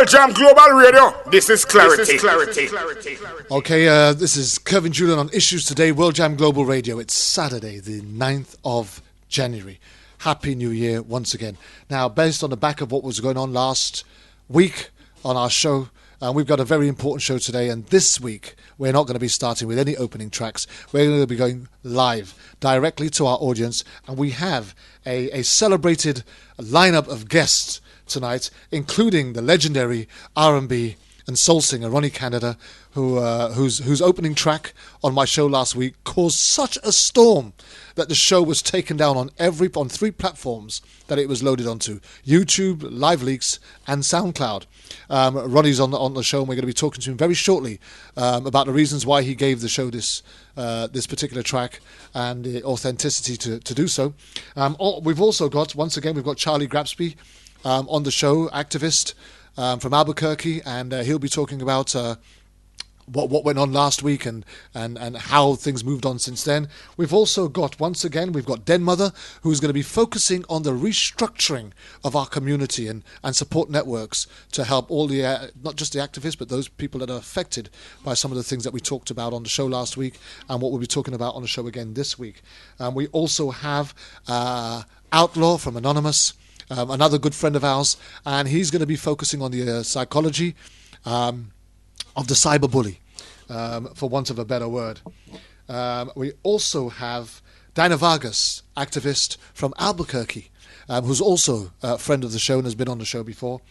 Jam Global Radio. This is Clarity. Okay, this is Kevin Julian on Issues Today, World Jam Global Radio. It's Saturday, the 9th of January. Happy New Year once again. Now, based on the back of what was going on last week on our show, we've got a very important show today, and this week we're not going to be starting with any opening tracks. We're going to be going live directly to our audience, and we have a celebrated lineup of guests tonight, including the legendary R&B and soul singer Ronnie Canada, whose opening track on my show last week caused such a storm that the show was taken down on 3 platforms that it was loaded onto: YouTube, Live Leaks, and SoundCloud. Ronnie's on the show, and we're going to be talking to him very shortly about the reasons why he gave the show this particular track and the authenticity to do so. We've also got, once again, we've got Charlie Grapsby on the show, activist from Albuquerque, and he'll be talking about what went on last week and how things moved on since then. We've also got, once again, we've got Den Mother, who's going to be focusing on the restructuring of our community and support networks to help all the, not just the activists, but those people that are affected by some of the things that we talked about on the show last week and what we'll be talking about on the show again this week. We also have Outlaw from Anonymous, another good friend of ours, and he's going to be focusing on the psychology of the cyberbully, for want of a better word. We also have Dinah Vargas, activist from Albuquerque, who's also a friend of the show and has been on the show before,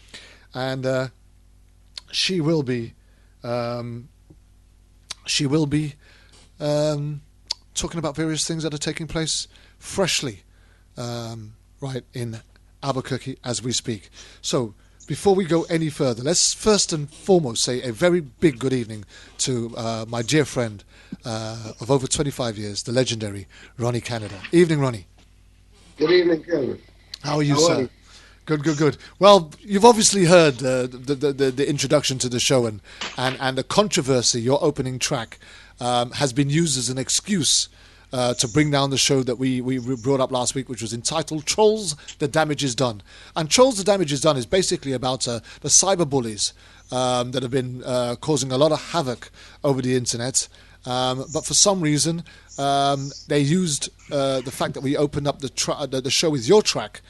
and she will be talking about various things that are taking place freshly right in Albuquerque as we speak. So before we go any further, let's first and foremost say a very big good evening to my dear friend of over 25 years, the legendary Ronnie Canada. Evening, Ronnie. Good evening, Kevin. How are you, sir? Good. Well, you've obviously heard the introduction to the show and the controversy. Your opening track has been used as an excuse to bring down the show that we brought up last week, which was entitled Trolls, The Damage Is Done. And Trolls, The Damage Is Done is basically about the cyberbullies that have been causing a lot of havoc over the internet. But for some reason, they used the fact that we opened up the show with your track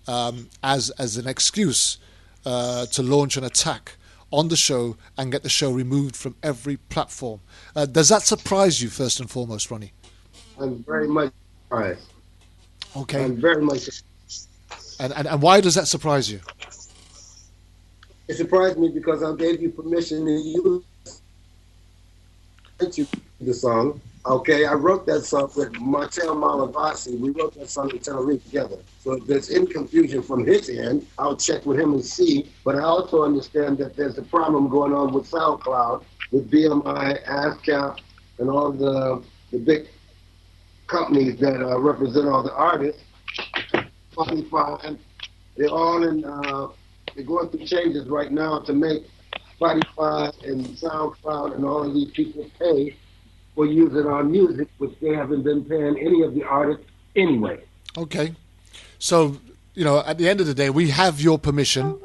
as an excuse to launch an attack on the show and get the show removed from every platform. Does that surprise you, first and foremost, Ronnie? I'm very much surprised. Okay. I'm very much surprised. And why does that surprise you? It surprised me because I gave you permission to use the song. Okay, I wrote that song with Martel Malavasi. We wrote that song in Tenerife together. So if there's any confusion from his end, I'll check with him and see. But I also understand that there's a problem going on with SoundCloud, with BMI, ASCAP, and all the big companies that represent all the artists. Spotify, they're all they're going through changes right now to make Spotify and SoundCloud and all of these people pay for using our music, which they haven't been paying any of the artists anyway. Okay. So, at the end of the day, we have your permission,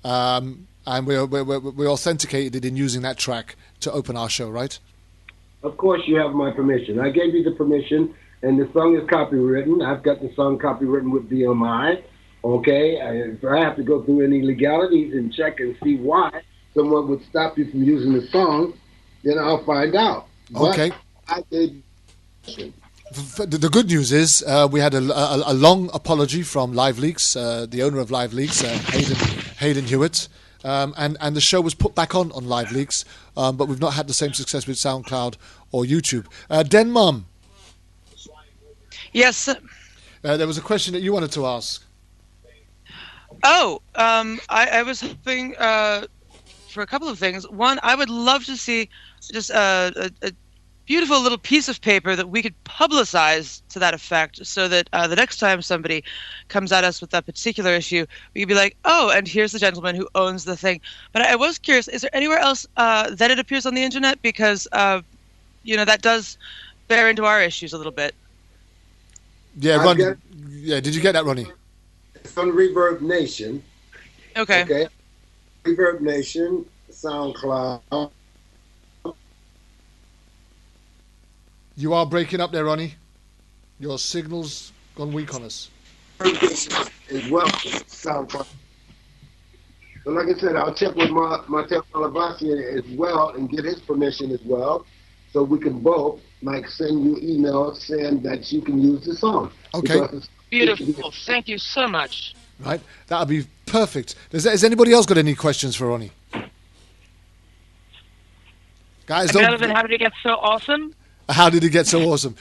and we authenticated it in using that track to open our show, right? Of course you have my permission. I gave you the permission. And the song is copywritten. I've got the song copywritten with BMI. Okay, if I have to go through any legalities and check and see why someone would stop you from using the song, then I'll find out. Okay. But I gave the good news is we had a long apology from Live Leaks, the owner of Live Leaks, Hayden Hewitt, and the show was put back on Live Leaks, but we've not had the same success with SoundCloud or YouTube. Den Mum. Yes. There was a question that you wanted to ask. Oh, I was hoping for a couple of things. One, I would love to see just a beautiful little piece of paper that we could publicize to that effect so that the next time somebody comes at us with that particular issue, we could be like, oh, and here's the gentleman who owns the thing. But I was curious, is there anywhere else that it appears on the internet? Because, that does bear into our issues a little bit. Yeah, Ronnie. Yeah, did you get that, Ronnie? It's on Reverb Nation. Okay. Reverb Nation, SoundCloud. You are breaking up there, Ronnie. Your signal's gone weak on us. As well, SoundCloud. So like I said, I'll check with Martel Malavasi as well and get his permission as well. So we can both send you emails saying that you can use the song. Okay. Beautiful. Thank you so much. Right. That would be perfect. Has anybody else got any questions for Ronnie? Guys, Other than how did it get so awesome? How did it get so awesome?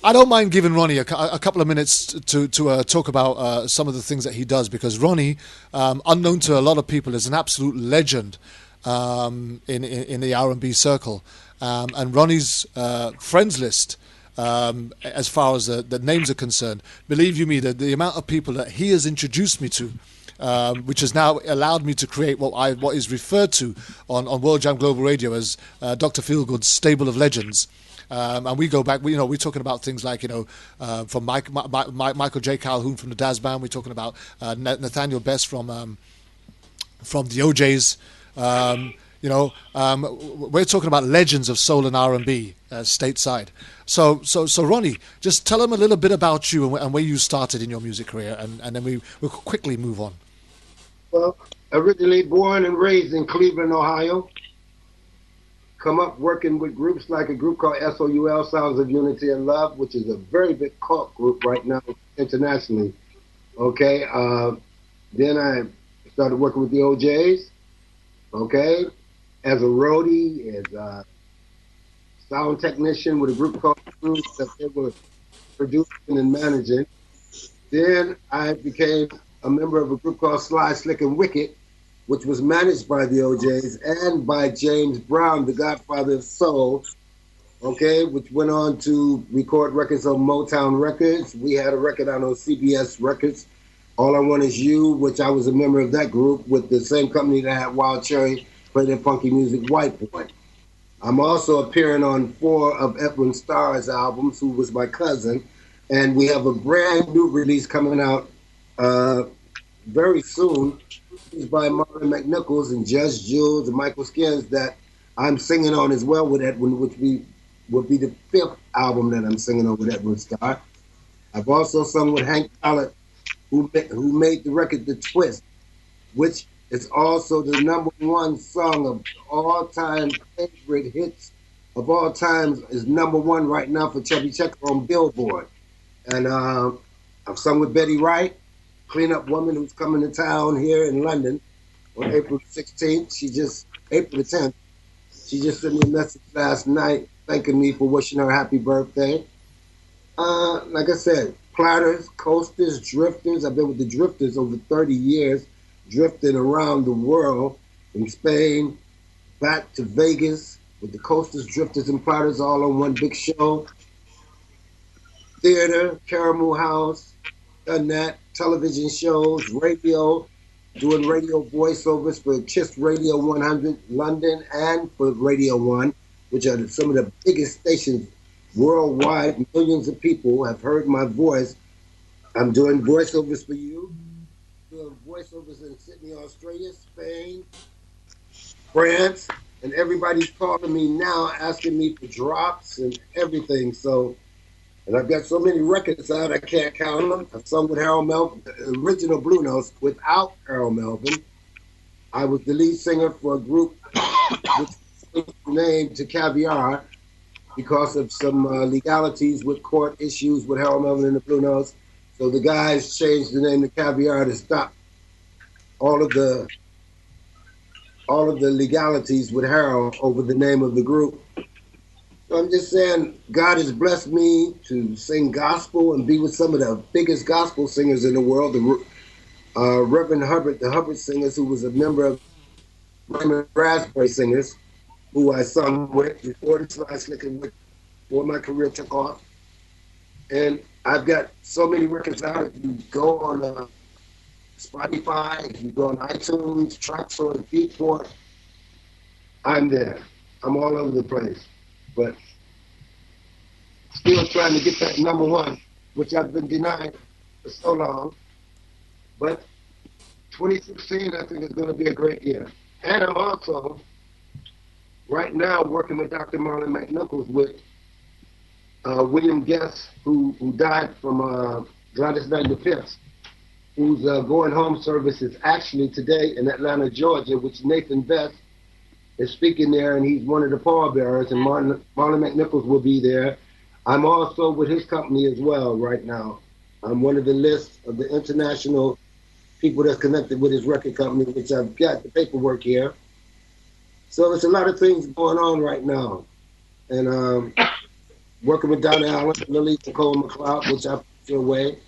I don't mind giving Ronnie a couple of minutes to talk about some of the things that he does, because Ronnie, unknown to a lot of people, is an absolute legend in the R&B circle. And Ronnie's friends list, as far as the names are concerned, believe you me, the amount of people that he has introduced me to, which has now allowed me to create what is referred to on World Jam Global Radio as Dr. Feelgood's stable of legends. And we go back, we're talking about things like, from Michael J. Calhoun from the Daz Band. We're talking about Nathaniel Best from the OJs. We're talking about legends of soul and R&B stateside. So Ronnie, just tell them a little bit about you and where you started in your music career, and then we'll quickly move on. Well, originally born and raised in Cleveland, Ohio. Come up working with groups like a group called SOUL, Sounds of Unity and Love, which is a very big cult group right now internationally. Okay. Then I started working with the OJs. Okay. As a roadie, as a sound technician with a group called Crew that they were producing and managing. Then I became a member of a group called Sly, Slick, and Wicked, which was managed by the OJs and by James Brown, the godfather of soul, okay, which went on to record records on Motown Records. We had a record out on CBS Records, All I Want Is You, which I was a member of that group with the same company that had Wild Cherry play their funky music, White Boy. I'm also appearing on 4 of Edwin Starr's albums, who was my cousin, and we have a brand new release coming out very soon. It's by Marvin McNichols and Judge Jules and Michael Skins that I'm singing on as well with Edwin, which would be the 5th album that I'm singing on with Edwin Starr. I've also sung with Hank Collett, who made the record The Twist, which is also the #1 song of all-time favorite hits of all times, is #1 right now for Chubby Checker on Billboard. And I've sung with Betty Wright, cleanup woman who's coming to town here in London on April 16th. April 10th, she just sent me a message last night thanking me for wishing her happy birthday. Like I said, Platters, Coasters, Drifters. I've been with the Drifters over 30 years, drifting around the world, from Spain back to Vegas, with the Coasters, Drifters, and Platters all on one big show. Theater, Caramel House, done that. Television shows, radio, doing radio voiceovers for KISS Radio 100 London and for Radio 1, which are some of the biggest stations worldwide. Millions of people have heard my voice. I'm doing voiceovers for you, doing voiceovers in Sydney, Australia, Spain, France, and everybody's calling me now asking me for drops and everything. So, and I've got so many records out, I can't count them. I've sung with Harold Melvin, the original Blue Notes, without Harold Melvin. I was the lead singer for a group which was named to Caviar because of some legalities with court issues with Harold Melvin and the Blue Notes. So the guys changed the name to Caviar to stop all of the legalities with Harold over the name of the group. So I'm just saying, God has blessed me to sing gospel and be with some of the biggest gospel singers in the world. The Reverend Hubbard, the Hubbard Singers, who was a member of Raymond Raspberry Singers, who I sung with before the Sly Slick and before my career took off. And I've got so many records out. If you go on Spotify, if you go on iTunes, Traxsource, Beatport, I'm there. I'm all over the place. But still trying to get that #1, which I've been denied for so long. But 2016, I think, is going to be a great year. And I'm also, right now, working with Dr. Marlon McNichols with William Guest, who died from Gladys Knight Defense, whose going home service is actually today in Atlanta, Georgia, which Nathan Best is speaking there, and he's one of the pallbearers, and Marlon McNichols will be there. I'm also with his company as well right now. I'm one of the list of the international people that's connected with his record company, which I've got the paperwork here. So it's a lot of things going on right now. And working with Donna Allen, Lily Nicole McLeod, which I put your way.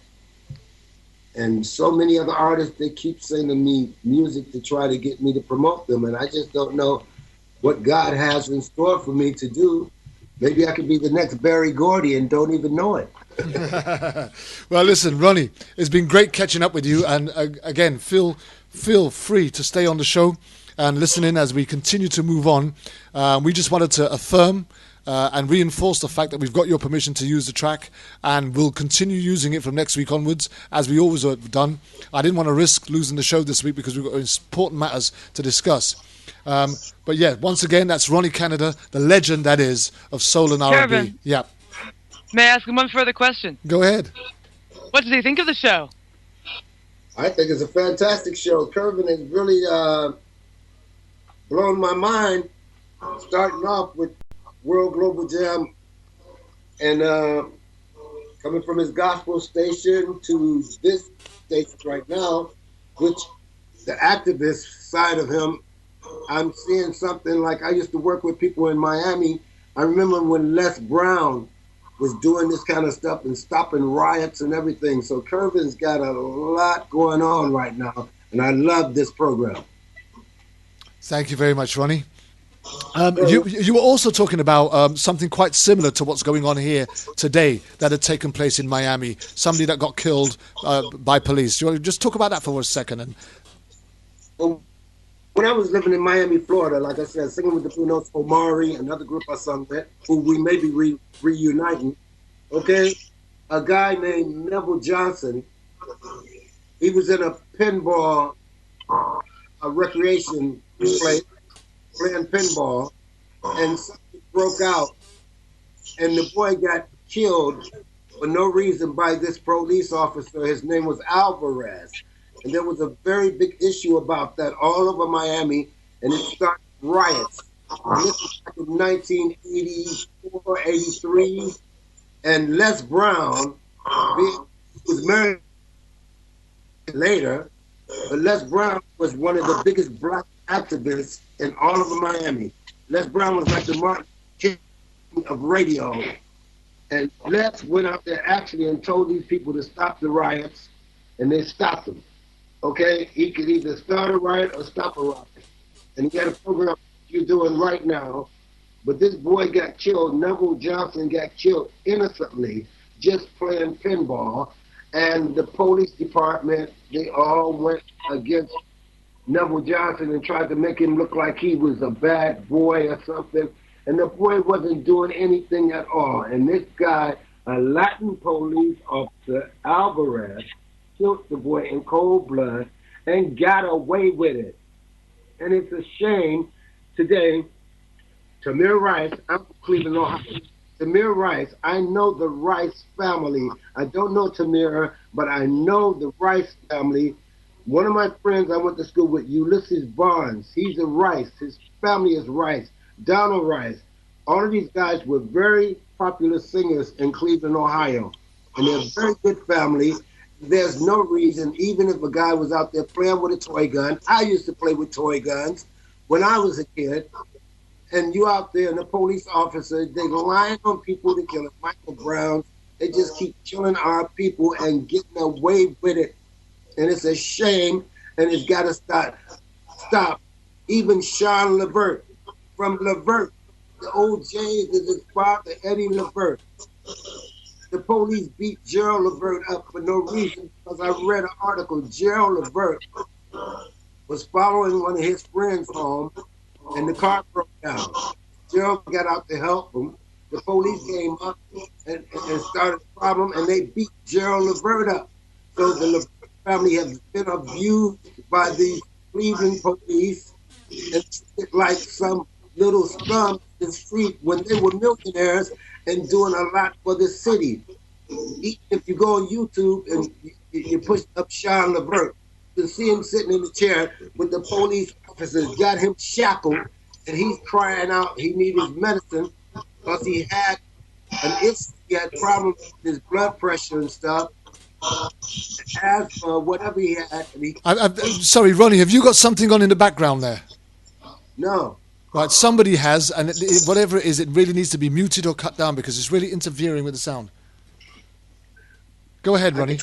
And so many other artists, they keep sending me music to try to get me to promote them. And I just don't know what God has in store for me to do. Maybe I could be the next Barry Gordy and don't even know it. Well, listen, Ronnie, it's been great catching up with you. And again, feel free to stay on the show and listen in as we continue to move on. We just wanted to affirm and reinforce the fact that we've got your permission to use the track, and we'll continue using it from next week onwards, as we always have done. I didn't want to risk losing the show this week because we've got important matters to discuss. But yeah, once again, that's Ronnie Canada, the legend that is of soul and R&B. Kevin. Yeah. May I ask him one further question? Go ahead. What did he think of the show? I think it's a fantastic show. Curvin has really blown my mind, starting off with World Global Jam and coming from his gospel station to this station right now, which the activist side of him, I'm seeing something like I used to work with people in Miami. I remember when Les Brown was doing this kind of stuff and stopping riots and everything. So Curvin's got a lot going on right now, and I love this program. Thank you very much, Ronnie. You were also talking about something quite similar to what's going on here today that had taken place in Miami. Somebody that got killed by police. Do you want to just talk about that for a second? Well, when I was living in Miami, Florida, like I said, singing with the Blue Notes, Omari, another group I sung with, who we may be reuniting, okay? A guy named Neville Johnson, he was in a pinball recreation place, playing pinball, and something broke out, and the boy got killed for no reason by this police officer. His name was Alvarez. And there was a very big issue about that all over Miami, and it started riots. And this was back in 1984, 83, and Les Brown was married later, but Les Brown was one of the biggest black activists in all of Miami. Les Brown was like the Martin King of radio. And Les went out there actually and told these people to stop the riots, and they stopped them. Okay, he could either start a riot or stop a riot. And he had a program you're doing right now. But this boy got killed. Neville Johnson got killed innocently just playing pinball. And the police department, they all went against Neville Johnson and tried to make him look like he was a bad boy or something. And the boy wasn't doing anything at all. And this guy, a Latin police officer, Alvarez, killed the boy in cold blood and got away with it. And it's a shame today. Tamir Rice, I'm from Cleveland, Ohio. Tamir Rice, I know the Rice family. I don't know Tamir, but I know the Rice family. One of my friends I went to school with, Ulysses Barnes, he's a Rice. His family is Rice. Donald Rice. All of these guys were very popular singers in Cleveland, Ohio. And they're a very good family. There's no reason, even if a guy was out there playing with a toy gun. I used to play with toy guns when I was a kid. And you out there and the police officer, they lying on people to kill it. Michael Brown, they just keep killing our people and getting away with it. And it's a shame, and it's got to stop. Even Sean Levert, from Levert, the old Jays is his father, Eddie Levert. The police beat Gerald Levert up for no reason because I read an article. Gerald Levert was following one of his friends home, and the car broke down. Gerald got out to help him. The police came up and started a problem, and they beat Gerald Levert up. So the Levert family has been abused by the Cleveland police and treated like some little scum in the street when they were millionaires and doing a lot for the city. Even if you go on YouTube and you push up Sean Levert, you see him sitting in the chair with the police officers, got him shackled, and he's crying out he needed his medicine because he had an issue, he had problems with his blood pressure and stuff, asthma, whatever he had. And sorry, Ronnie, have you got something on in the background there? No. Right, somebody has, and whatever it is, it really needs to be muted or cut down because it's really interfering with the sound. Go ahead, Ronnie.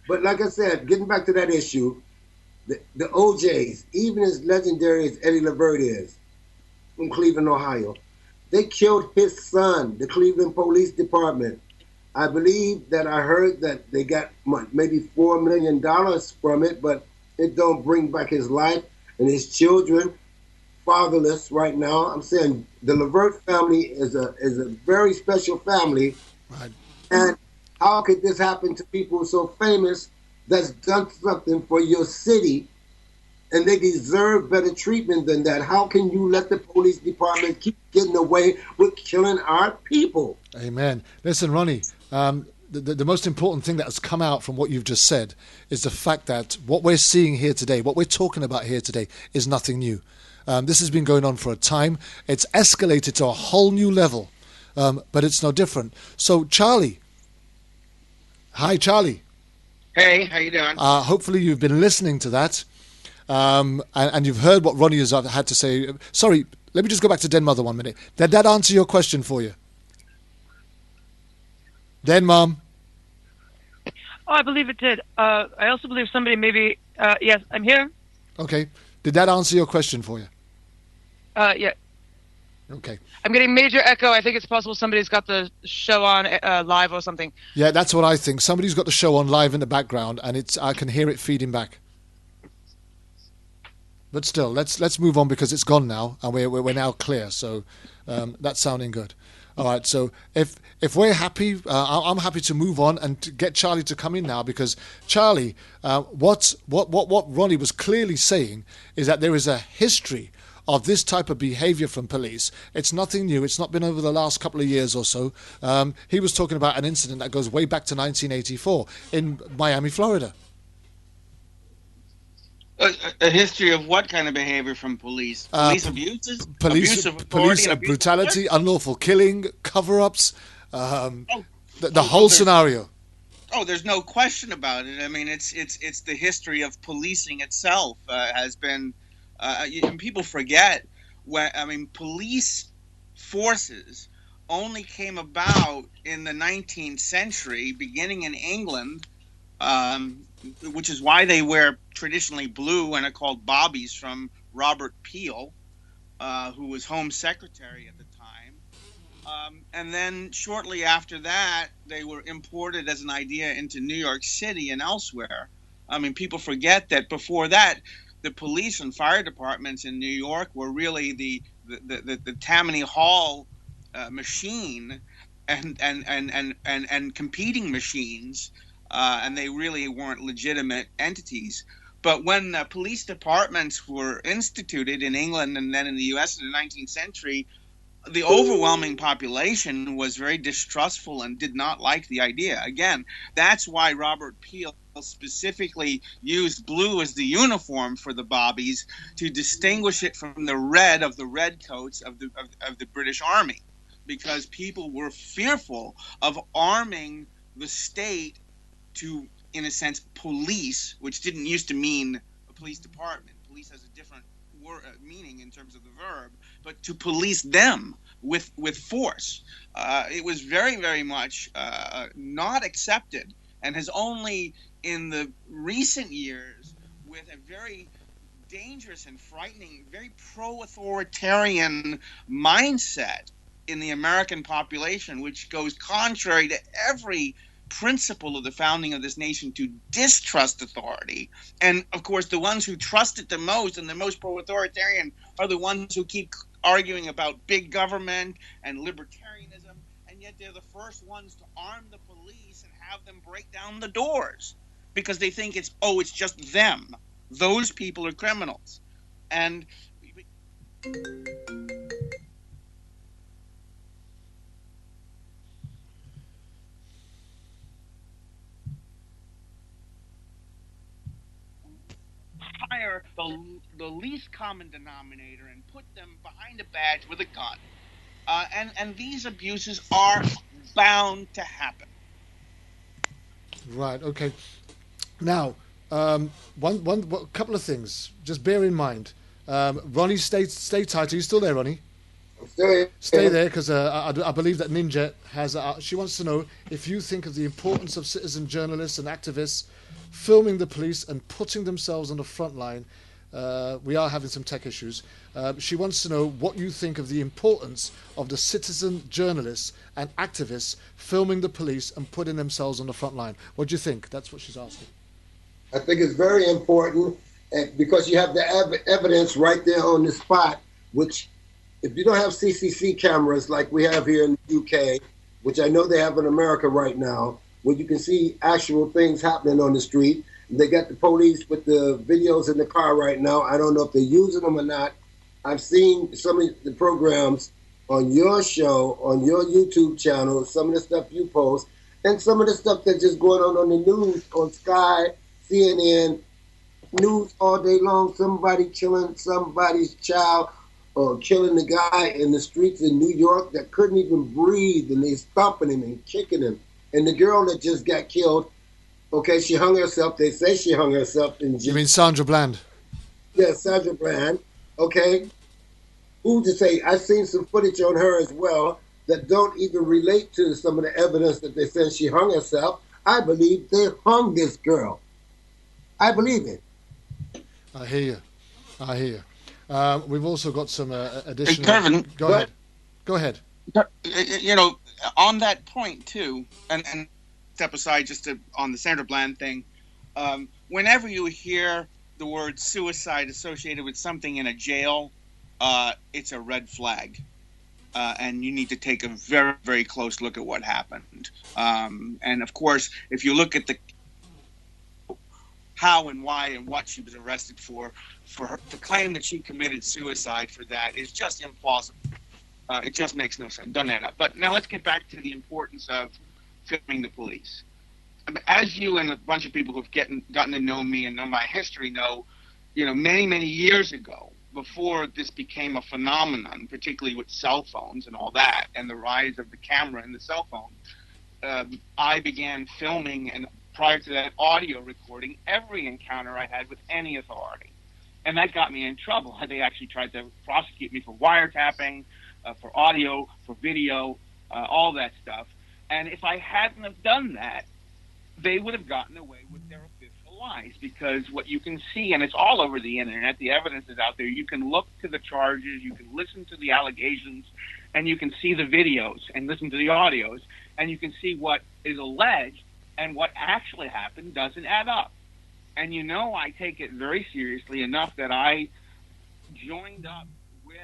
But like I said, getting back to that issue, the OJs, even as legendary as Eddie Levert is from Cleveland, Ohio, they killed his son, the Cleveland Police Department. I believe that I heard that they got maybe $4 million from it, but it don't bring back his life and his children, fatherless right now. I'm saying the Levert family is a very special family. Right. And how could this happen to people so famous that's done something for your city and they deserve better treatment than that? How can you let the police department keep getting away with killing our people? Amen. Listen, Ronnie, the most important thing that has come out from what you've just said is the fact that what we're seeing here today, what we're talking about here today, is nothing new. This has been going on for a time. It's escalated to a whole new level, but it's no different. So, Charlie. Hi, Charlie. Hey, how you doing? Hopefully you've been listening to that, and you've heard what Ronnie has had to say. Sorry, let me just go back to Den Mother 1 minute. Did that answer your question for you? Den Mom? Oh, I believe it did. I also believe somebody maybe... yes, I'm here. Okay. Did that answer your question for you? Yeah. Okay. I'm getting major echo. I think it's possible somebody's got the show on live or something. Yeah, that's what I think. Somebody's got the show on live in the background, and I can hear it feeding back. But still, let's move on because it's gone now, and we're now clear. So that's sounding good. All right. So if we're happy, I'm happy to move on and to get Charlie to come in now because Charlie, what Ronnie was clearly saying is that there is a history of this type of behavior from police. It's nothing new. It's not been over the last couple of years or so. He was talking about an incident that goes way back to 1984 in Miami, Florida. A history of what kind of behavior from police? Police abuses? Police brutality, unlawful killing, cover-ups, the whole scenario. Oh, there's no question about it. I mean, it's the history of policing itself has been... and people forget police forces only came about in the 19th century, beginning in England, which is why they wear traditionally blue and are called bobbies from Robert Peel, who was Home Secretary at the time. And then shortly after that, they were imported as an idea into New York City and elsewhere. I mean, people forget that before that, the police and fire departments in New York were really the Tammany Hall machine and competing machines, and they really weren't legitimate entities. But when police departments were instituted in England and then in the U.S. in the 19th century, the overwhelming population was very distrustful and did not like the idea. Again, that's why Robert Peel specifically used blue as the uniform for the bobbies to distinguish it from the red of the redcoats of the British Army, because people were fearful of arming the state to, in a sense, police, which didn't used to mean a police department. Police has a different meaning in terms of the verb, but to police them with force. It was very, very much not accepted, and has only in the recent years, with a very dangerous and frightening, very pro-authoritarian mindset in the American population, which goes contrary to every principle of the founding of this nation to distrust authority. And of course, the ones who trust it the most and the most pro-authoritarian are the ones who keep arguing about big government and libertarianism, and yet they're the first ones to arm the police and have them break down the doors because they think it's just them. those people are criminals. And hire the least common denominator and put them behind a badge with a gun. And these abuses are bound to happen. Right. Okay. Now, one couple of things. Just bear in mind, Ronnie, stay tight. Are you still there, Ronnie? I'm still here. Stay there, because I believe that Ninja has. She wants to know if you think of the importance of citizen journalists and activists filming the police and putting themselves on the front line. We are having some tech issues. She wants to know what you think of the importance of the citizen journalists and activists filming the police and putting themselves on the front line. What do you think? That's what she's asking. I think it's very important because you have the evidence right there on the spot, which if you don't have CCC cameras like we have here in the UK, which I know they have in America right now, where you can see actual things happening on the street. They got the police with the videos in the car right now. I don't know if they're using them or not. I've seen some of the programs on your show, on your YouTube channel, some of the stuff you post, and some of the stuff that's just going on the news, on Sky, CNN, news all day long, somebody killing somebody's child or killing the guy in the streets in New York that couldn't even breathe, and they stomping him and kicking him. And the girl that just got killed, okay, she hung herself. They say she hung herself. You mean Sandra Bland? Yeah, Sandra Bland. Okay. Who to say? I've seen some footage on her as well that don't even relate to some of the evidence that they said she hung herself. I believe they hung this girl. I believe it. I hear you. We've also got some additional... Hey, Kevin, Go ahead. You know, on that point, too, and step aside just on the Sandra Bland thing, whenever you hear the word suicide associated with something in a jail, it's a red flag. And you need to take a very, very close look at what happened. And, of course, if you look at the how and why and what she was arrested for her to claim that she committed suicide for that is just implausible. It just makes no sense. Doesn't add up. But now let's get back to the importance of filming the police. As you and a bunch of people who've gotten to know me and know my history know, many, many years ago, before this became a phenomenon, particularly with cell phones and all that, and the rise of the camera and the cell phone, I began filming, and prior to that, audio recording every encounter I had with any authority. And that got me in trouble. They actually tried to prosecute me for wiretapping, for audio, for video, all that stuff. And if I hadn't have done that, they would have gotten away with their official lies, because what you can see, and it's all over the internet, the evidence is out there, you can look to the charges, you can listen to the allegations, and you can see the videos and listen to the audios, and you can see what is alleged, and what actually happened doesn't add up. And I take it very seriously enough that I joined up with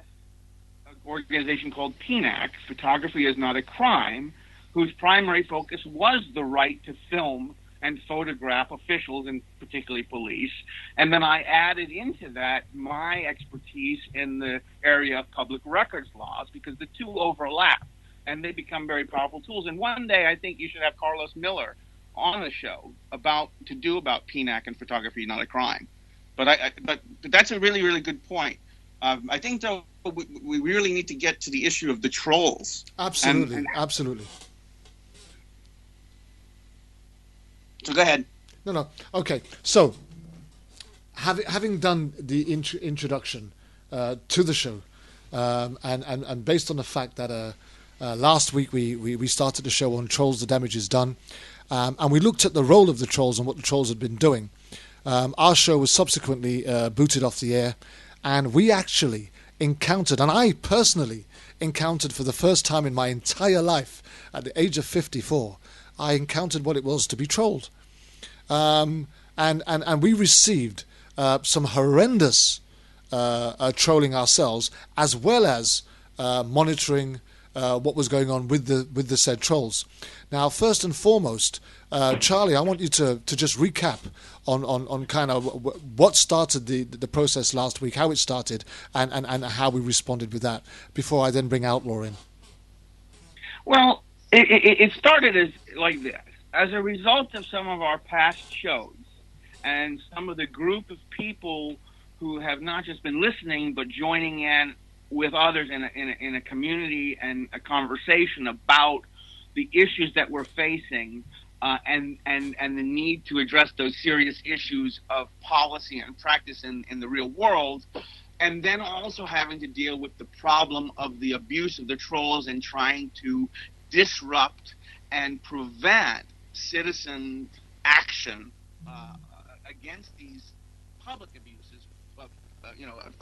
an organization called PNAC, Photography is Not a Crime, whose primary focus was the right to film and photograph officials, and particularly police. And then I added into that my expertise in the area of public records laws, because the two overlap, and they become very powerful tools. And one day I think you should have Carlos Miller on the show about PNAC and Photography Not a Crime. But that's a really, really good point. I think, though, we really need to get to the issue of the trolls. Absolutely, absolutely. So go ahead. No. Okay. So, having done the introduction to the show, and based on the fact that last week we started the show on Trolls, the Damage is Done, and we looked at the role of the trolls and what the trolls had been doing. Our show was subsequently booted off the air, and we actually encountered, and I personally encountered for the first time in my entire life, at the age of 54, I encountered what it was to be trolled. And we received some horrendous trolling ourselves, as well as monitoring what was going on with the said trolls. Now, first and foremost, Charlie, I want you to just recap on kind of what started the process last week, how it started, and how we responded with that, before I then bring Outlaw in. Well, it started as like this. As a result of some of our past shows and some of the group of people who have not just been listening but joining in with others in a community and a conversation about the issues that we're facing, and the need to address those serious issues of policy and practice in the real world, and then also having to deal with the problem of the abuse of the trolls and trying to disrupt and prevent citizen action against these public abuses,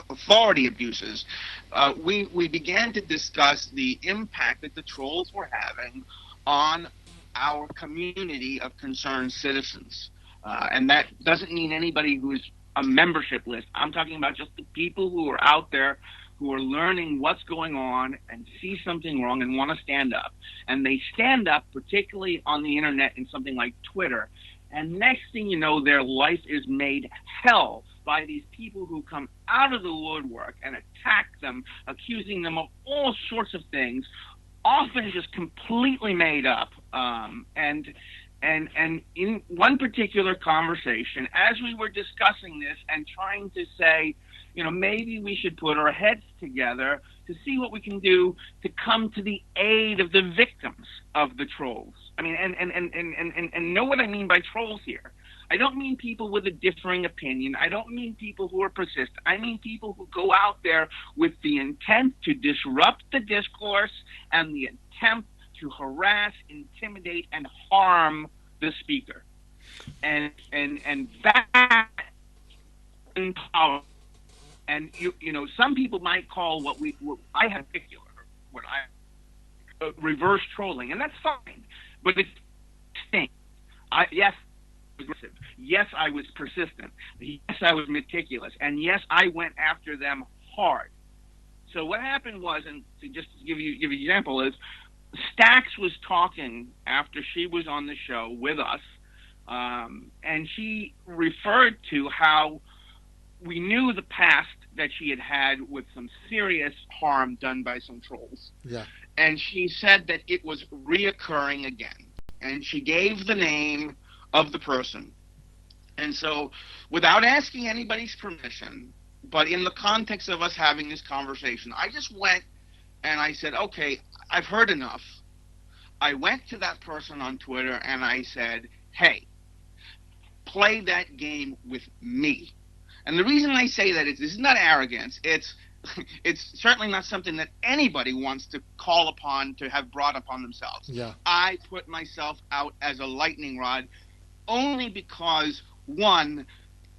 authority abuses. We began to discuss the impact that the trolls were having on our community of concerned citizens. And that doesn't mean anybody who's a membership list. I'm talking about just the people who are out there who are learning what's going on and see something wrong and want to stand up. And they stand up, particularly on the internet in something like Twitter. And next thing you know, their life is made hell by these people who come out of the woodwork and attack them, accusing them of all sorts of things, often just completely made up. And in one particular conversation, as we were discussing this and trying to say, maybe we should put our heads together to see what we can do to come to the aid of the victims of the trolls. I mean, and know what I mean by trolls here. I don't mean people with a differing opinion. I don't mean people who are persistent. I mean people who go out there with the intent to disrupt the discourse and the attempt to harass, intimidate, and harm the speaker. And that power. And some people might call what I have particular, reverse trolling, and that's fine. But it's distinct. Yes, I was aggressive. Yes, I was persistent. Yes, I was meticulous, and yes, I went after them hard. So what happened was, and to just give you an example, is Stax was talking after she was on the show with us, and she referred to how we knew the past that she had had with some serious harm done by some trolls. Yeah. And she said that it was reoccurring again. And she gave the name of the person. And so, without asking anybody's permission, but in the context of us having this conversation, I just went and I said, okay, I've heard enough. I went to that person on Twitter and I said, hey, play that game with me. And the reason I say that is this is not arrogance. It's certainly not something that anybody wants to call upon to have brought upon themselves. Yeah. I put myself out as a lightning rod only because, one,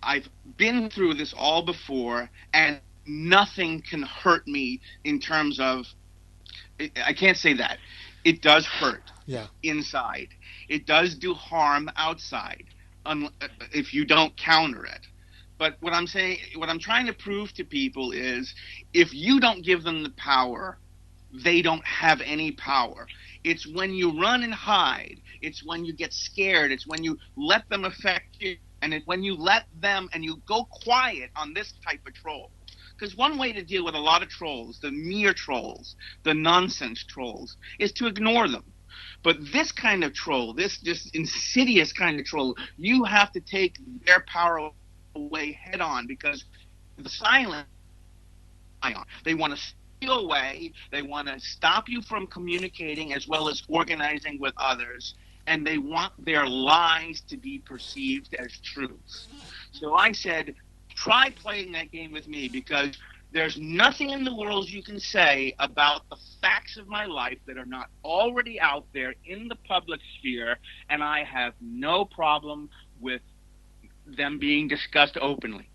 I've been through this all before, and nothing can hurt me in terms of – I can't say that. It does hurt inside. It does do harm outside if you don't counter it. But what I'm trying to prove to people is if you don't give them the power, they don't have any power. It's when you run and hide. It's when you get scared. It's when you let them affect you. And it's when you let them and you go quiet on this type of troll. Because one way to deal with a lot of trolls, the mere trolls, the nonsense trolls, is to ignore them. But this kind of troll, this just insidious kind of troll, you have to take their power away head on, because the silence, they want to steal away, they want to stop you from communicating as well as organizing with others, and they want their lies to be perceived as truths. So I said, try playing that game with me, because there's nothing in the world you can say about the facts of my life that are not already out there in the public sphere, and I have no problem with them being discussed openly.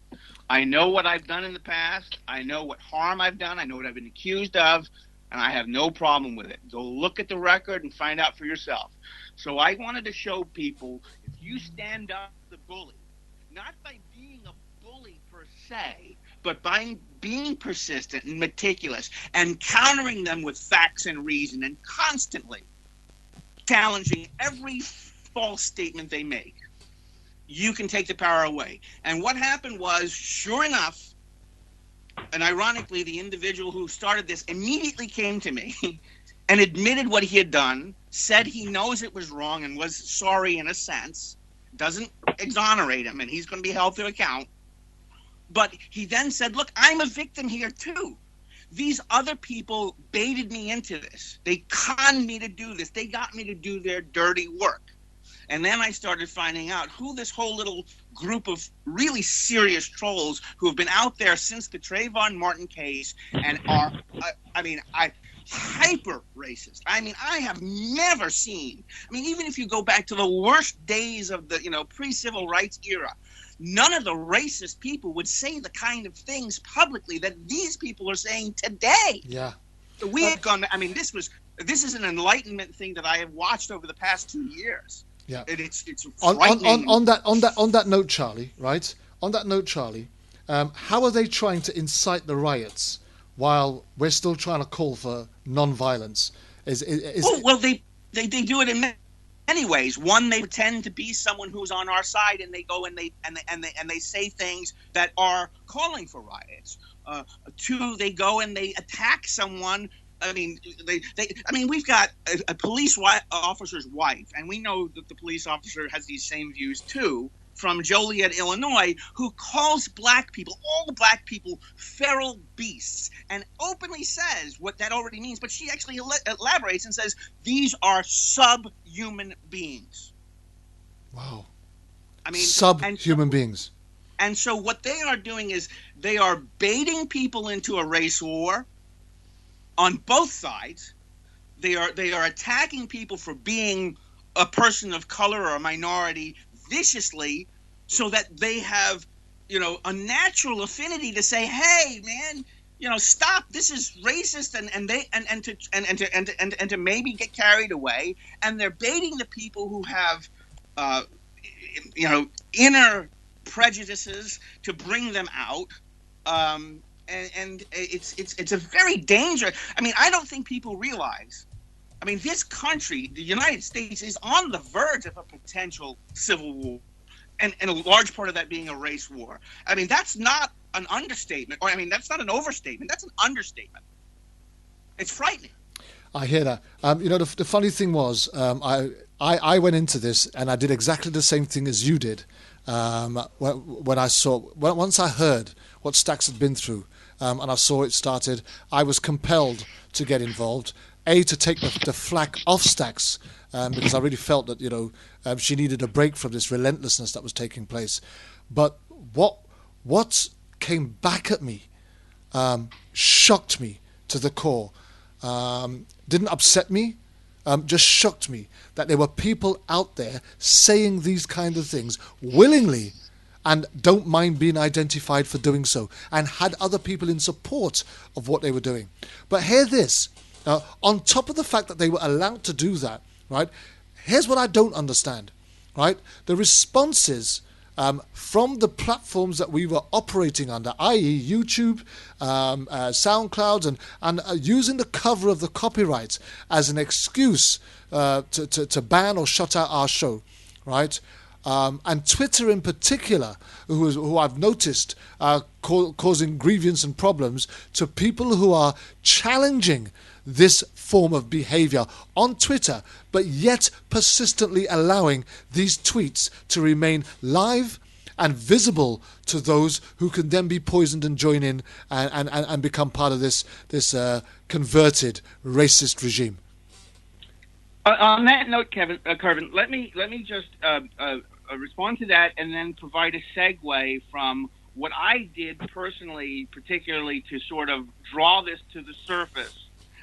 I know what I've done in the past. I know what harm I've done. I know what I've been accused of, and I have no problem with it. Go look at the record and find out for yourself. So I wanted to show people, if you stand up to the bully, not by being a bully per se, but by being persistent and meticulous and countering them with facts and reason and constantly challenging every false statement they make, you can take the power away. And what happened was, sure enough, and ironically, the individual who started this immediately came to me and admitted what he had done, said he knows it was wrong and was sorry in a sense, doesn't exonerate him, and he's going to be held to account. But he then said, look, I'm a victim here too. These other people baited me into this. They conned me to do this. They got me to do their dirty work. And then I started finding out who this whole little group of really serious trolls who have been out there since the Trayvon Martin case and are, hyper racist. I mean, I have never seen, even if you go back to the worst days of the, pre-civil rights era, none of the racist people would say the kind of things publicly that these people are saying today. Yeah. We have gone, this is an enlightenment thing that I have watched over the past 2 years. Yeah. It's frightening. On that note, Charlie, right? On that note, Charlie, how are they trying to incite the riots while we're still trying to call for non-violence? They do it in many ways. One, they pretend to be someone who's on our side, and they go and they say things that are calling for riots. Two, they go and they attack someone. We've got a police officer's wife, and we know that the police officer has these same views too, from Joliet, Illinois, who calls black people, all black people, feral beasts, and openly says what that already means. But she actually elaborates and says, these are subhuman beings. Wow. Subhuman beings. And so what they are doing is they are baiting people into a race war on both sides. They are attacking people for being a person of color or a minority viciously, so that they have, a natural affinity to say, hey, man, stop, this is racist, and to maybe get carried away. And they're baiting the people who have, inner prejudices to bring them out. And it's a very dangerous. I don't think people realize. This country, the United States, is on the verge of a potential civil war, and a large part of that being a race war. That's not an understatement, or that's not an overstatement. That's an understatement. It's frightening. I hear that. The funny thing was, I went into this and I did exactly the same thing as you did. Once I heard what Stax had been through, and I saw it started, I was compelled to get involved. To take the flack off Stax, because I really felt that she needed a break from this relentlessness that was taking place. But what came back at me shocked me to the core. Didn't upset me, just shocked me that there were people out there saying these kind of things willingly and don't mind being identified for doing so, and had other people in support of what they were doing. But hear this. On top of the fact that they were allowed to do that, right? Here's what I don't understand, right? The responses from the platforms that we were operating under, i.e. YouTube, SoundCloud, and using the cover of the copyright as an excuse to ban or shut out our show, right? And Twitter in particular, who I've noticed causing grievance and problems to people who are challenging this form of behavior on Twitter, but yet persistently allowing these tweets to remain live and visible to those who can then be poisoned and join in and become part of this converted racist regime. On that note, Kevin, let me just respond to that and then provide a segue from what I did personally, particularly to sort of draw this to the surface,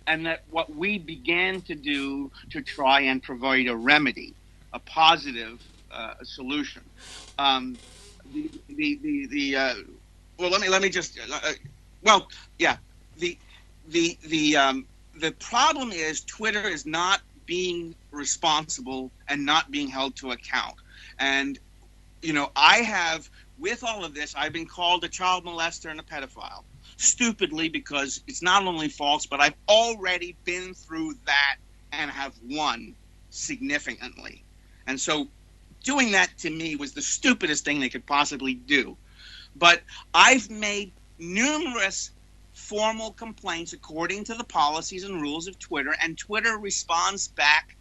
and that what we began to do to try and provide a remedy, a positive solution. The problem is Twitter is not being responsible and not being held to account. And I have with all of this, I've been called a child molester and a pedophile. Stupidly, because it's not only false, but I've already been through that and have won significantly. And so doing that to me was the stupidest thing they could possibly do. But I've made numerous formal complaints according to the policies and rules of Twitter, and Twitter responds back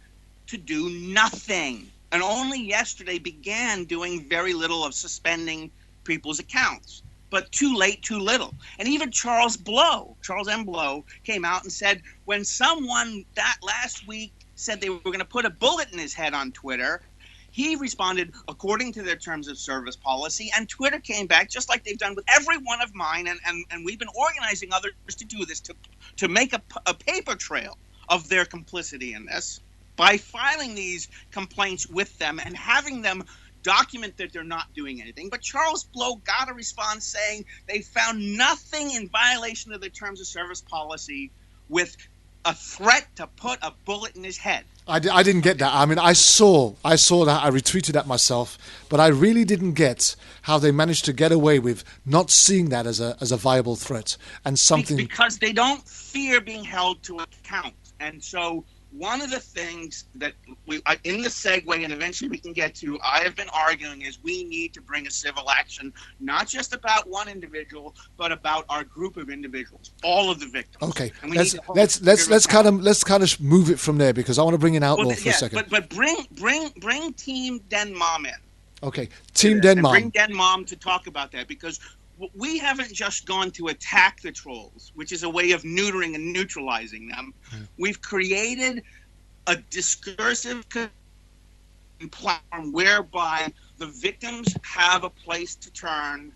to do nothing. And only yesterday began doing very little of suspending people's accounts. But too late, too little. And even Charles M. Blow, came out and said when someone that last week said they were going to put a bullet in his head on Twitter, he responded according to their terms of service policy, and Twitter came back just like they've done with every one of mine, and we've been organizing others to do this, to make a paper trail of their complicity in this by filing these complaints with them and having them document that they're not doing anything. But Charles Blow got a response saying they found nothing in violation of the terms of service policy with a threat to put a bullet in his head. I didn't get that. I mean, I saw that. I retweeted that myself, but I really didn't get how they managed to get away with not seeing that as a viable threat and something. Because they don't fear being held to account. And so one of the things that in the segue, and eventually we can get to, I have been arguing is we need to bring a civil action, not just about one individual, but about our group of individuals, all of the victims. Okay, let's kind of move it from there, because I want to bring in Outlaw for a second. But bring Team Den Mom in. Okay, Team Den Mom. Bring Den Mom to talk about that, because we haven't just gone to attack the trolls, which is a way of neutering and neutralizing them. We've created a discursive platform whereby the victims have a place to turn,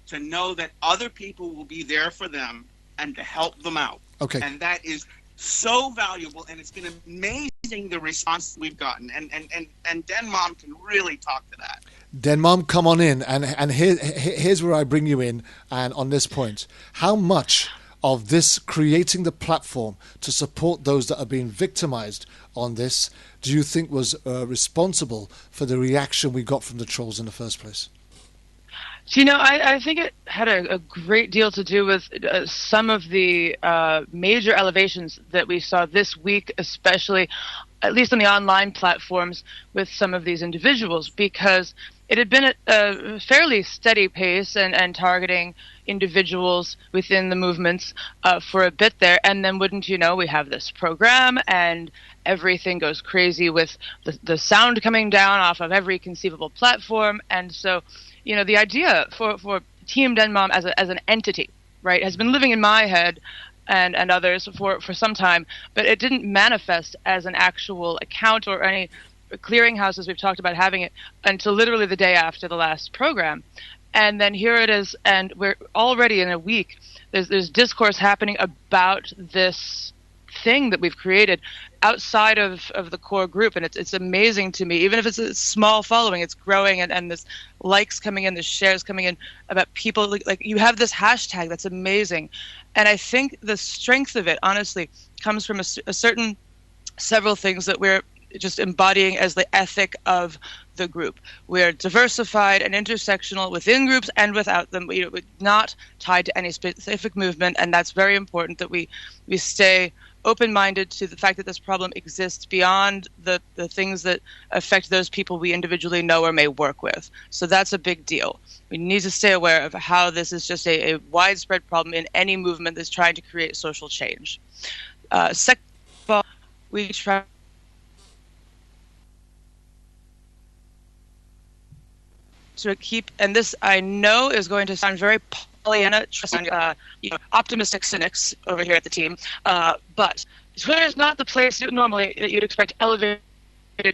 to know that other people will be there for them and to help them out. Okay. And that is so valuable, and it's been amazing the response we've gotten. And Den Mom can really talk to that. Den Mom, come on in, and here's where I bring you in, and on this point, how much of this creating the platform to support those that are being victimized on this do you think was responsible for the reaction we got from the trolls in the first place? So, I think it had a great deal to do with some of the major elevations that we saw this week, especially, at least on the online platforms, with some of these individuals, because it had been at a fairly steady pace and targeting individuals within the movements for a bit there. And then, wouldn't you know, we have this program and everything goes crazy with the sound coming down off of every conceivable platform. And so, the idea for Team Den Mom as an entity, right, has been living in my head and others for some time, but it didn't manifest as an actual account or any clearinghouses. We've talked about having it until literally the day after the last program. And then here it is, and we're already in a week. There's discourse happening about this thing that we've created outside of the core group, and it's amazing to me. Even if it's a small following, it's growing, and there's likes coming in, there's shares coming in about people. Like you have this hashtag that's amazing. And I think the strength of it, honestly, comes from several things that we're just embodying as the ethic of the group. We're diversified and intersectional within groups and without them. We're not tied to any specific movement, and that's very important that we stay open-minded to the fact that this problem exists beyond the things that affect those people we individually know or may work with. So that's a big deal. We need to stay aware of how this is just a widespread problem in any movement that's trying to create social change. Second of all, we try to keep, and this I know is going to sound very Pollyanna, optimistic cynics over here at the team, but Twitter is not the place normally that you'd expect elevated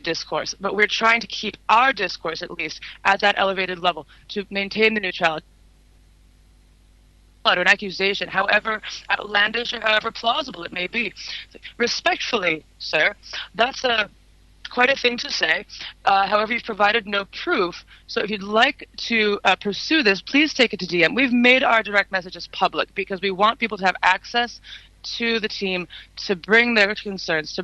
discourse, but we're trying to keep our discourse, at least, at that elevated level to maintain the neutrality. Or an accusation, however outlandish or however plausible it may be. Respectfully, sir, that's quite a thing to say. However, you've provided no proof. So if you'd like to pursue this, please take it to DM. We've made our direct messages public because we want people to have access to the team to bring their concerns,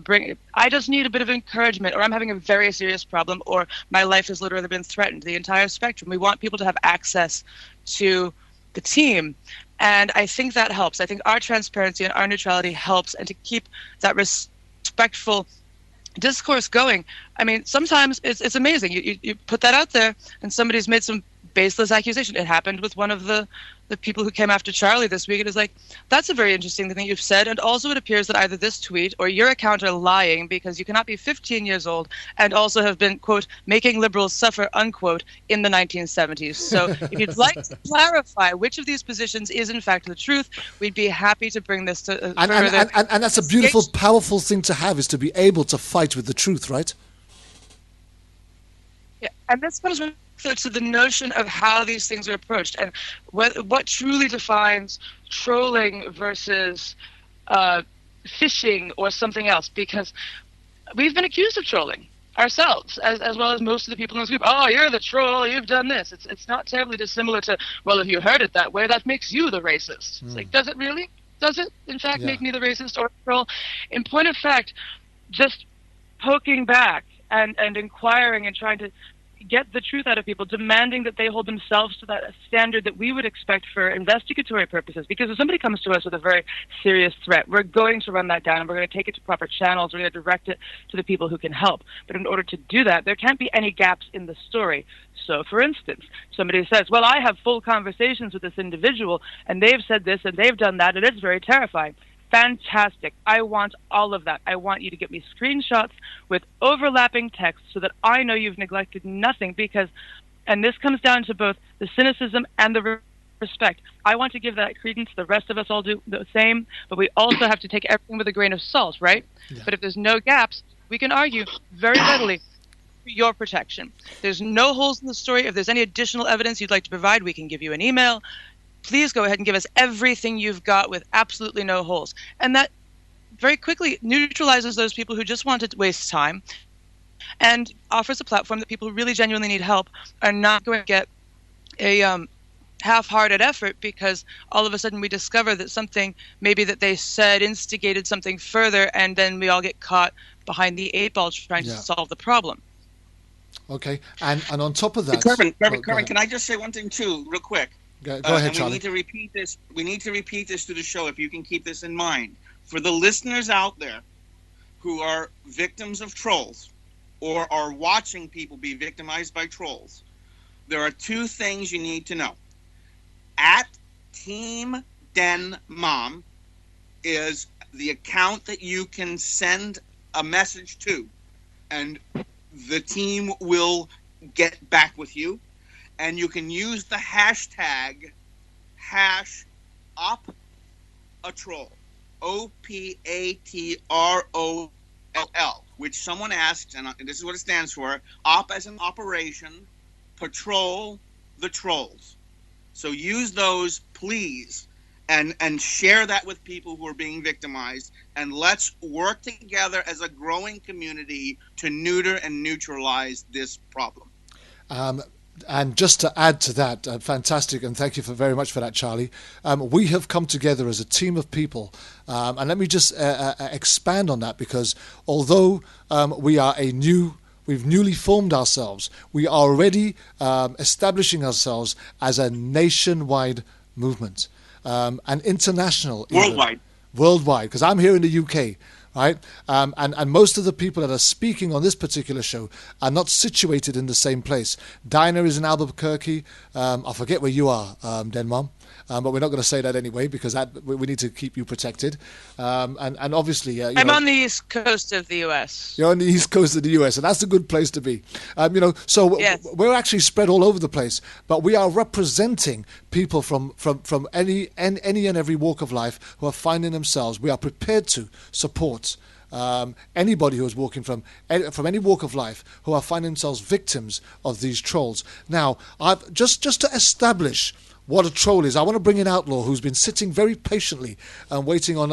I just need a bit of encouragement, or I'm having a very serious problem, or my life has literally been threatened. The entire spectrum. We want people to have access to the team. And I think that helps. I think our transparency and our neutrality helps, and to keep that respectful discourse going. I mean, sometimes it's amazing. You put that out there, and somebody's made some baseless accusation. It happened with one of the people who came after Charlie this week. It is like, that's a very interesting thing you've said. And also it appears that either this tweet or your account are lying, because you cannot be 15 years old and also have been, quote, making liberals suffer, unquote, in the 1970s. So if you'd like to clarify which of these positions is in fact the truth, we'd be happy to bring this to further. And that's a beautiful, powerful thing to have, is to be able to fight with the truth, right? Yeah, and this comes to the notion of how these things are approached, and what truly defines trolling versus phishing or something else, because we've been accused of trolling ourselves, as well as most of the people in this group. Oh, you're the troll, you've done this. It's not terribly dissimilar to, well, if you heard it that way, that makes you the racist. It's like, does it really? Does it, in fact, make me the racist or the troll? In point of fact, just poking back and inquiring and trying to get the truth out of people, demanding that they hold themselves to that standard that we would expect for investigatory purposes. Because if somebody comes to us with a very serious threat, we're going to run that down, and we're going to take it to proper channels. We're going to direct it to the people who can help. But in order to do that, there can't be any gaps in the story. So, for instance, somebody says, well, I have full conversations with this individual, and they've said this, and they've done that, and it's very terrifying. Fantastic. I want all of that. I want you to get me screenshots with overlapping text so that I know you've neglected nothing, because, and this comes down to both the cynicism and the respect. I want to give that credence. The rest of us all do the same, but we also have to take everything with a grain of salt, right? Yeah. But if there's no gaps, we can argue very readily for your protection. There's no holes in the story. If there's any additional evidence you'd like to provide, we can give you an email. Please go ahead and give us everything you've got with absolutely no holes. And that very quickly neutralizes those people who just want to waste time, and offers a platform that people who really genuinely need help are not going to get a half-hearted effort, because all of a sudden we discover that something maybe that they said instigated something further, and then we all get caught behind the eight ball trying to solve the problem. Okay, and on top of that... Kevin, can I just say one thing too, real quick? Go ahead, Charlie. We need to repeat this. We need to repeat this to the show, if you can keep this in mind. For the listeners out there who are victims of trolls, or are watching people be victimized by trolls, there are two things you need to know. At Team Den Mom is the account that you can send a message to, and the team will get back with you. And you can use the hashtag #OpAtroll, OPATROLL, which someone asked, and this is what it stands for: OP as an operation, patrol the trolls. So use those, please, and share that with people who are being victimized, and let's work together as a growing community to neuter and neutralize this problem. And just to add to that, fantastic, and thank you very much for that, Charlie. We have come together as a team of people, and let me just expand on that, because although we've newly formed ourselves, we are already establishing ourselves as a nationwide movement, and international, worldwide, because I'm here in the UK. Right, and most of the people that are speaking on this particular show are not situated in the same place. Dinah is in Albuquerque. I forget where you are, Den Mom, but we're not going to say that anyway, because we need to keep you protected. And obviously, I'm on the east coast of the U.S. You're on the east coast of the U.S., and that's a good place to be. So yes. We're actually spread all over the place, but we are representing people from any and every walk of life who are finding themselves. We are prepared to support anybody who is walking from any walk of life who are finding themselves victims of these trolls. Now, I've just to establish what a troll is, I want to bring in Outlaw, who's been sitting very patiently and waiting on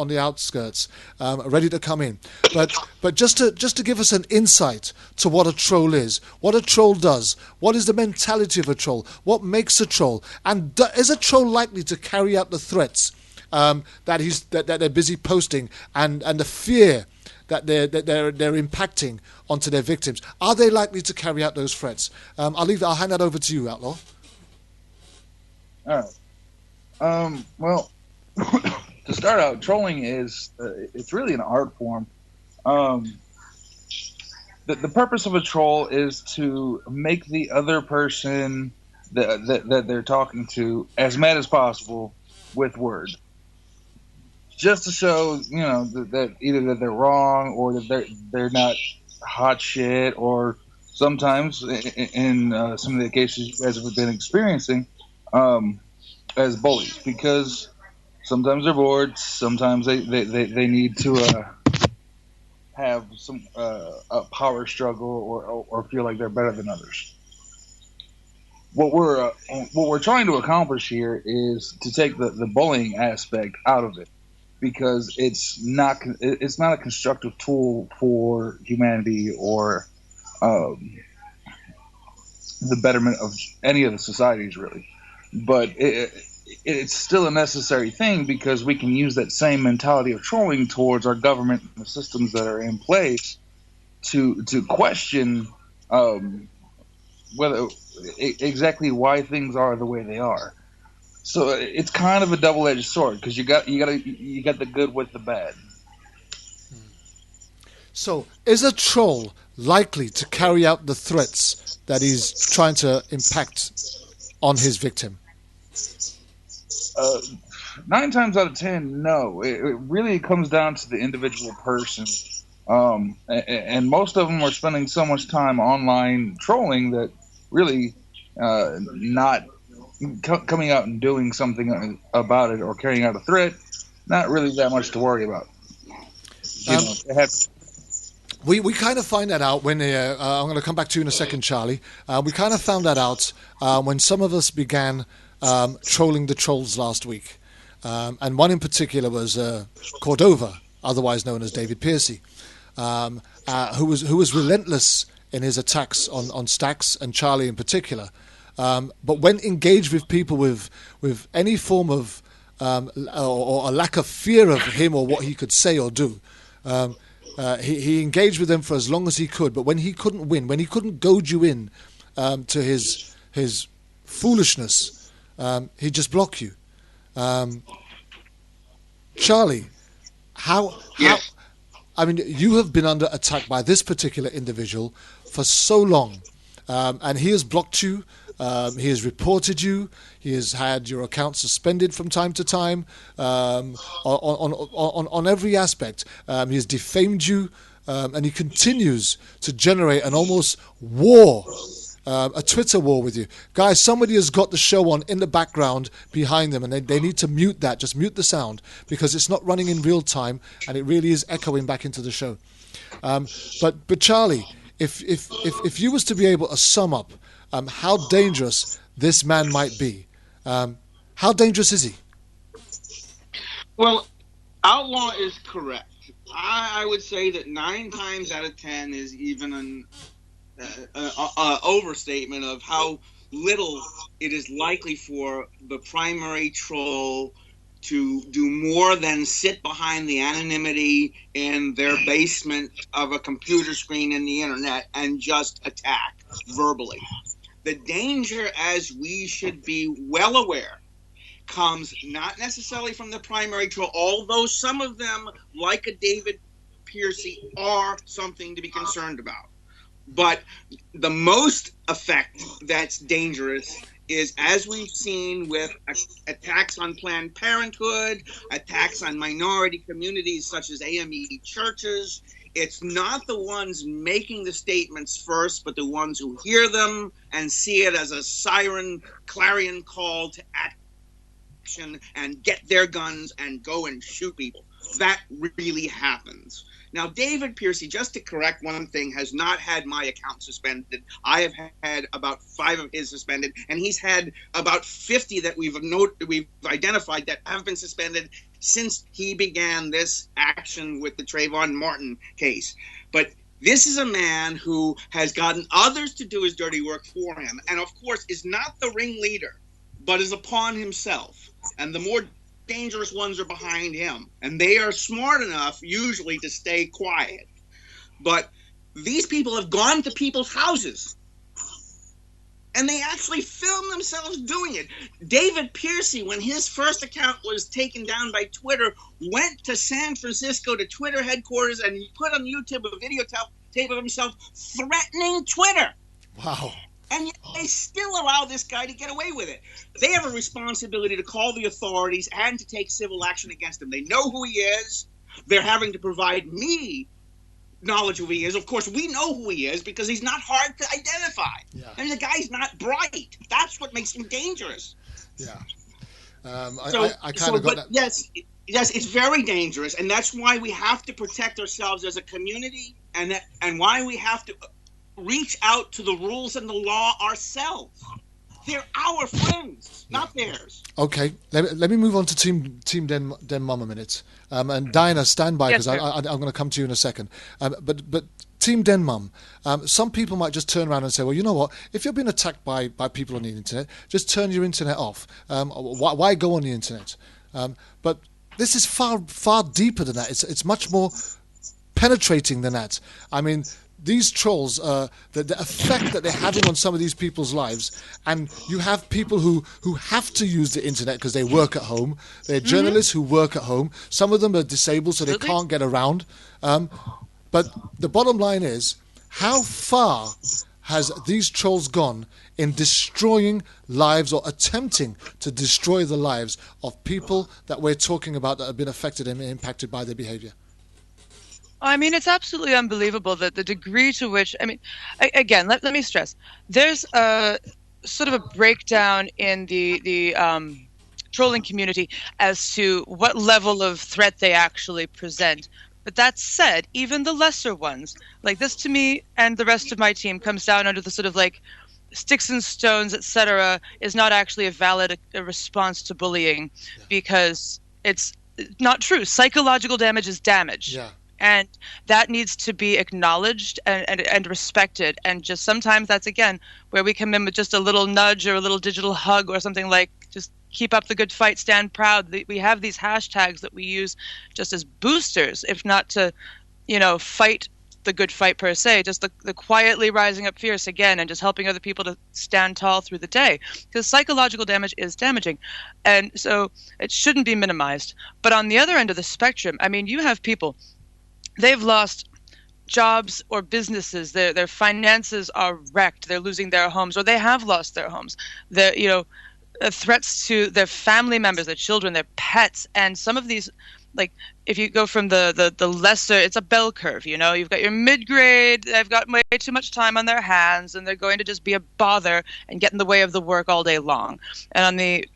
the outskirts, ready to come in. But just to give us an insight to what a troll is, what a troll does, what is the mentality of a troll, what makes a troll, and is a troll likely to carry out the threats that they're busy posting, and the fear that they're impacting onto their victims? Are they likely to carry out those threats? I'll hand that over to you, Outlaw. All right. Well, to start out, trolling is it's really an art form. The purpose of a troll is to make the other person that they're talking to as mad as possible with words, just to show that either that they're wrong or that they're not hot shit, or sometimes in some of the cases you guys have been experiencing as bullies, because sometimes they're bored, sometimes they need to have some a power struggle or feel like they're better than others. What we're trying to accomplish here is to take the bullying aspect out of it, because it's not a constructive tool for humanity or the betterment of any of the societies, really. But it's still a necessary thing, because we can use that same mentality of trolling towards our government and the systems that are in place to question whether exactly why things are the way they are. So it's kind of a double-edged sword, because you got the good with the bad. So, is a troll likely to carry out the threats that he's trying to impact on his victim? 9 times out of 10, no. It really comes down to the individual person. And most of them are spending so much time online trolling that really not coming out and doing something about it or carrying out a threat, not really that much to worry about. We kind of find that out when I'm going to come back to you in a second, Charlie. We kind of found that out when some of us began trolling the trolls last week. And one in particular was Cordova, otherwise known as David Piercy, who was relentless in his attacks on Stax and Charlie in particular. But when engaged with people with any form of or a lack of fear of him or what he could say or do, he engaged with them for as long as he could. But when he couldn't win, when he couldn't goad you in to his foolishness, he'd just block you. Charlie, how? I mean, you have been under attack by this particular individual for so long, and he has blocked you. He has reported you. He has had your account suspended from time to time on every aspect. He has defamed you, and he continues to generate an almost war, a Twitter war with you. Guys, somebody has got the show on in the background behind them, and they need to mute that. Just mute the sound, because it's not running in real time, and it really is echoing back into the show. But Charlie, if you was to be able to sum up how dangerous this man might be, how dangerous is he? Well, Outlaw is correct. I would say that 9 times out of 10 is even an overstatement of how little it is likely for the primary troll to do more than sit behind the anonymity in their basement of a computer screen in the internet and just attack verbally. The danger, as we should be well aware, comes not necessarily from the primary troll, although some of them, like a David Piercy, are something to be concerned about. But the most effect that's dangerous is, as we've seen with attacks on Planned Parenthood, attacks on minority communities such as AME churches. It's not the ones making the statements first, but the ones who hear them and see it as a siren, clarion call to action and get their guns and go and shoot people. That really happens. Now, David Piercy, just to correct one thing, has not had my account suspended. I have had about 5 of his suspended, and he's had about 50 that we've identified that have been suspended since he began this action with the Trayvon Martin case. But this is a man who has gotten others to do his dirty work for him, and of course is not the ringleader, but is a pawn himself. And the more dangerous ones are behind him. And they are smart enough, usually, to stay quiet. But these people have gone to people's houses. And they actually film themselves doing it. David Piercy, when his first account was taken down by Twitter, went to San Francisco to Twitter headquarters and put on YouTube a videotape of himself threatening Twitter. Wow. And yet they still allow this guy to get away with it. They have a responsibility to call the authorities and to take civil action against him. They know who he is. They're having to provide me knowledge of who he is. Of course, we know who he is because he's not hard to identify. Yeah. And the guy's not bright. That's what makes him dangerous. Yeah. I kind of got that. Yes, it's very dangerous, and that's why we have to protect ourselves as a community, and why we have to reach out to the rules and the law ourselves. They're our friends, not theirs. Okay, let me move on to Team Den Mum a minute. And Diana, stand by because I'm going to come to you in a second. But Team Den Mum, some people might just turn around and say, well, you know what? If you're being attacked by people on the internet, just turn your internet off. Why go on the internet? But this is far deeper than that. It's much more penetrating than that. I mean, these trolls, the effect that they're having on some of these people's lives, and you have people who have to use the internet because they work at home. They're journalists who work at home. Some of them are disabled, so they can't get around. But the bottom line is, how far has these trolls gone in destroying lives or attempting to destroy the lives of people that we're talking about that have been affected and impacted by their behavior? I mean, it's absolutely unbelievable that the degree to which, I mean, again, let me stress, there's a sort of a breakdown in the trolling community as to what level of threat they actually present. But that said, even the lesser ones, like this to me and the rest of my team comes down under the sort of like sticks and stones, etc., is not actually a valid response to bullying because it's not true. Psychological damage is damage. Yeah. And that needs to be acknowledged and respected. And just sometimes that's, again, where we come in with just a little nudge or a little digital hug or something like just keep up the good fight, stand proud. We have these hashtags that we use just as boosters, if not to, fight the good fight per se, just the quietly rising up fierce again and just helping other people to stand tall through the day. Because psychological damage is damaging. And so it shouldn't be minimized. But on the other end of the spectrum, I mean, you have people, they've lost jobs or businesses. Their finances are wrecked. They're losing their homes, or they have lost their homes. Threats to their family members, their children, their pets, and some of these, like if you go from the lesser, it's a bell curve. You've got your mid-grade. They've got way too much time on their hands, and they're going to just be a bother and get in the way of the work all day long. And on the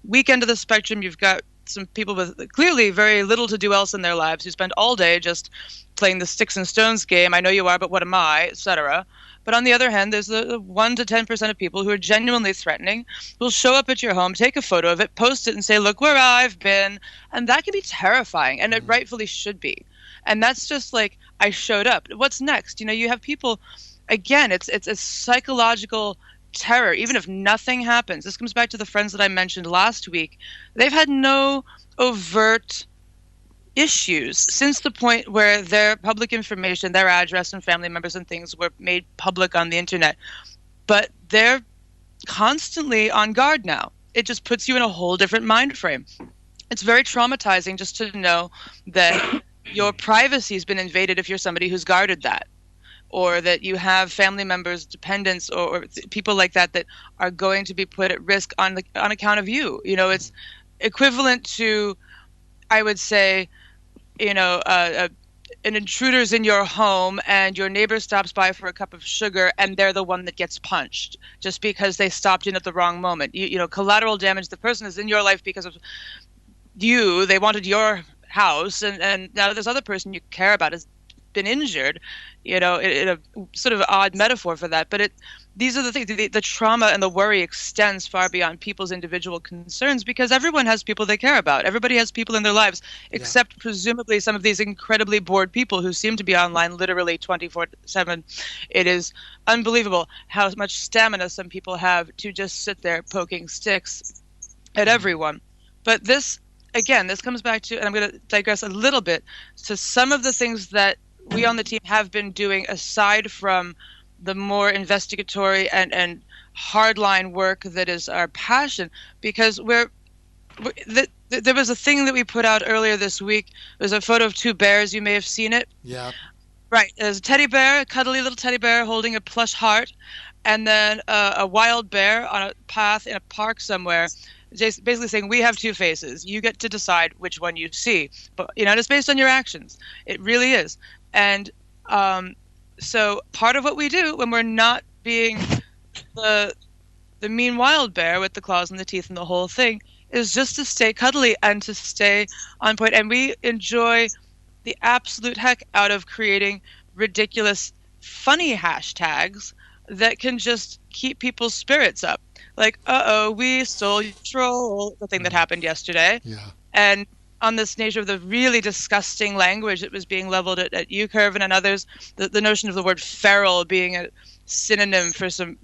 weak end of the spectrum, you've got some people with clearly very little to do else in their lives who spend all day just playing the sticks and stones game. I know you are, but what am I, etc. But on the other hand, there's the 1 to 10% of people who are genuinely threatening, who will show up at your home, take a photo of it, post it, and say, look where I've been. And that can be terrifying, and it rightfully should be. And that's just like, I showed up. What's next? You have people, again, it's a psychological terror. Even if nothing happens, this comes back to the friends that I mentioned last week. They've had no overt issues since the point where their public information, their address and family members and things were made public on the internet. But they're constantly on guard now. It just puts you in a whole different mind frame. It's very traumatizing just to know that your privacy has been invaded if you're somebody who's guarded that, or that you have family members, dependents, or people like that are going to be put at risk on account of you. It's equivalent to, I would say, an intruder's in your home and your neighbor stops by for a cup of sugar and they're the one that gets punched just because they stopped in at the wrong moment. Collateral damage, the person is in your life because of you. They wanted your house, and now this other person you care about has been injured. In a sort of odd metaphor for that, but these are the things. The trauma and the worry extends far beyond people's individual concerns because everyone has people they care about. Everybody has people in their lives, except presumably some of these incredibly bored people who seem to be online literally 24/7. It is unbelievable how much stamina some people have to just sit there poking sticks at everyone. But this again, this comes back to, and I'm going to digress a little bit, to some of the things that we on the team have been doing aside from the more investigatory and hardline work that is our passion, because there was a thing that we put out earlier this week. There's a photo of two bears. You may have seen it. Yeah. Right. There's a teddy bear, a cuddly little teddy bear holding a plush heart, and then a wild bear on a path in a park somewhere, basically saying, we have two faces. You get to decide which one you see. But, it's based on your actions. It really is. And so part of what we do when we're not being the mean wild bear with the claws and the teeth and the whole thing is just to stay cuddly and to stay on point. And we enjoy the absolute heck out of creating ridiculous, funny hashtags that can just keep people's spirits up. Like, we stole your troll, the thing that happened yesterday. Yeah. And on this nature of the really disgusting language that was being leveled at Wjgr and others, the notion of the word feral being a synonym for some,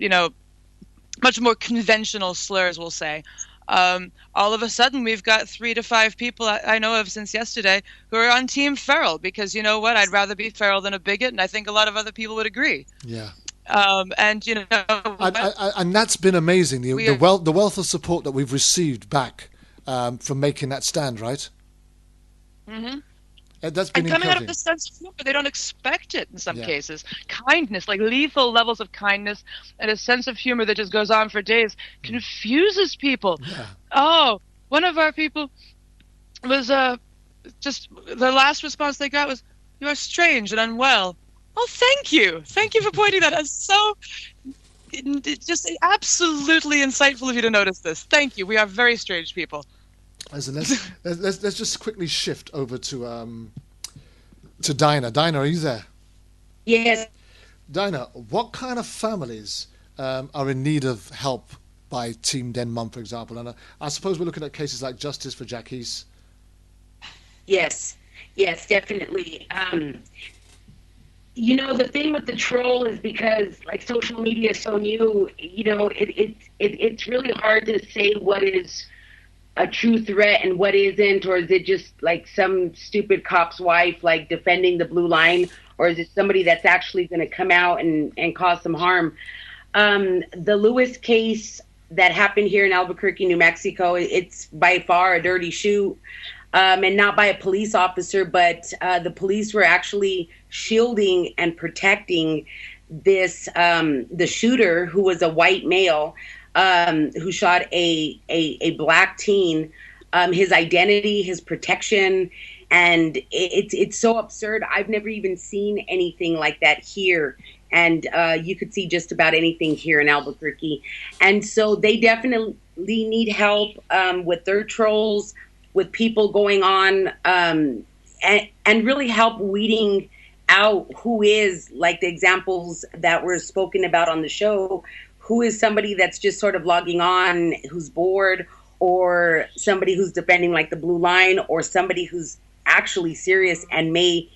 much more conventional slurs, we'll say. All of a sudden, we've got 3 to 5 people I know of since yesterday who are on Team Feral because, you know what, I'd rather be feral than a bigot, and I think a lot of other people would agree. Yeah. And and that's been amazing. The wealth of support that we've received back from making that stand, right? Mm-hmm. That's been and coming encouraging. out of the sense of humor, they don't expect it in some cases. Kindness, like lethal levels of kindness, and a sense of humor that just goes on for days, confuses people. Yeah. Oh, one of our people was just the last response they got was, "You are strange and unwell." Oh, thank you for pointing that out. So, just absolutely insightful of you to notice this. Thank you. We are very strange people. Listen, let's just quickly shift over to Dinah. Dinah, are you there? Yes. Dinah, what kind of families are in need of help by Team Denmon, for example? And I suppose we're looking at cases like Justice for Jackies. Yes, definitely. The thing with the troll is because, like, social media is so new, it's really hard to say what is a true threat and what isn't, or is it just like some stupid cop's wife like defending the blue line, or is it somebody that's actually going to come out and cause some harm? The Lewis case that happened here in Albuquerque, New Mexico, it's by far a dirty shoot, and not by a police officer, but the police were actually shielding and protecting this the shooter, who was a white male, who shot a black teen, his identity, his protection, and it's so absurd. I've never even seen anything like that here, and you could see just about anything here in Albuquerque. And so they definitely need help with their trolls, with people going on, and really help weeding out who is, like the examples that were spoken about on the show, who is somebody that's just sort of logging on, who's bored, or somebody who's defending like the blue line, or somebody who's actually serious and may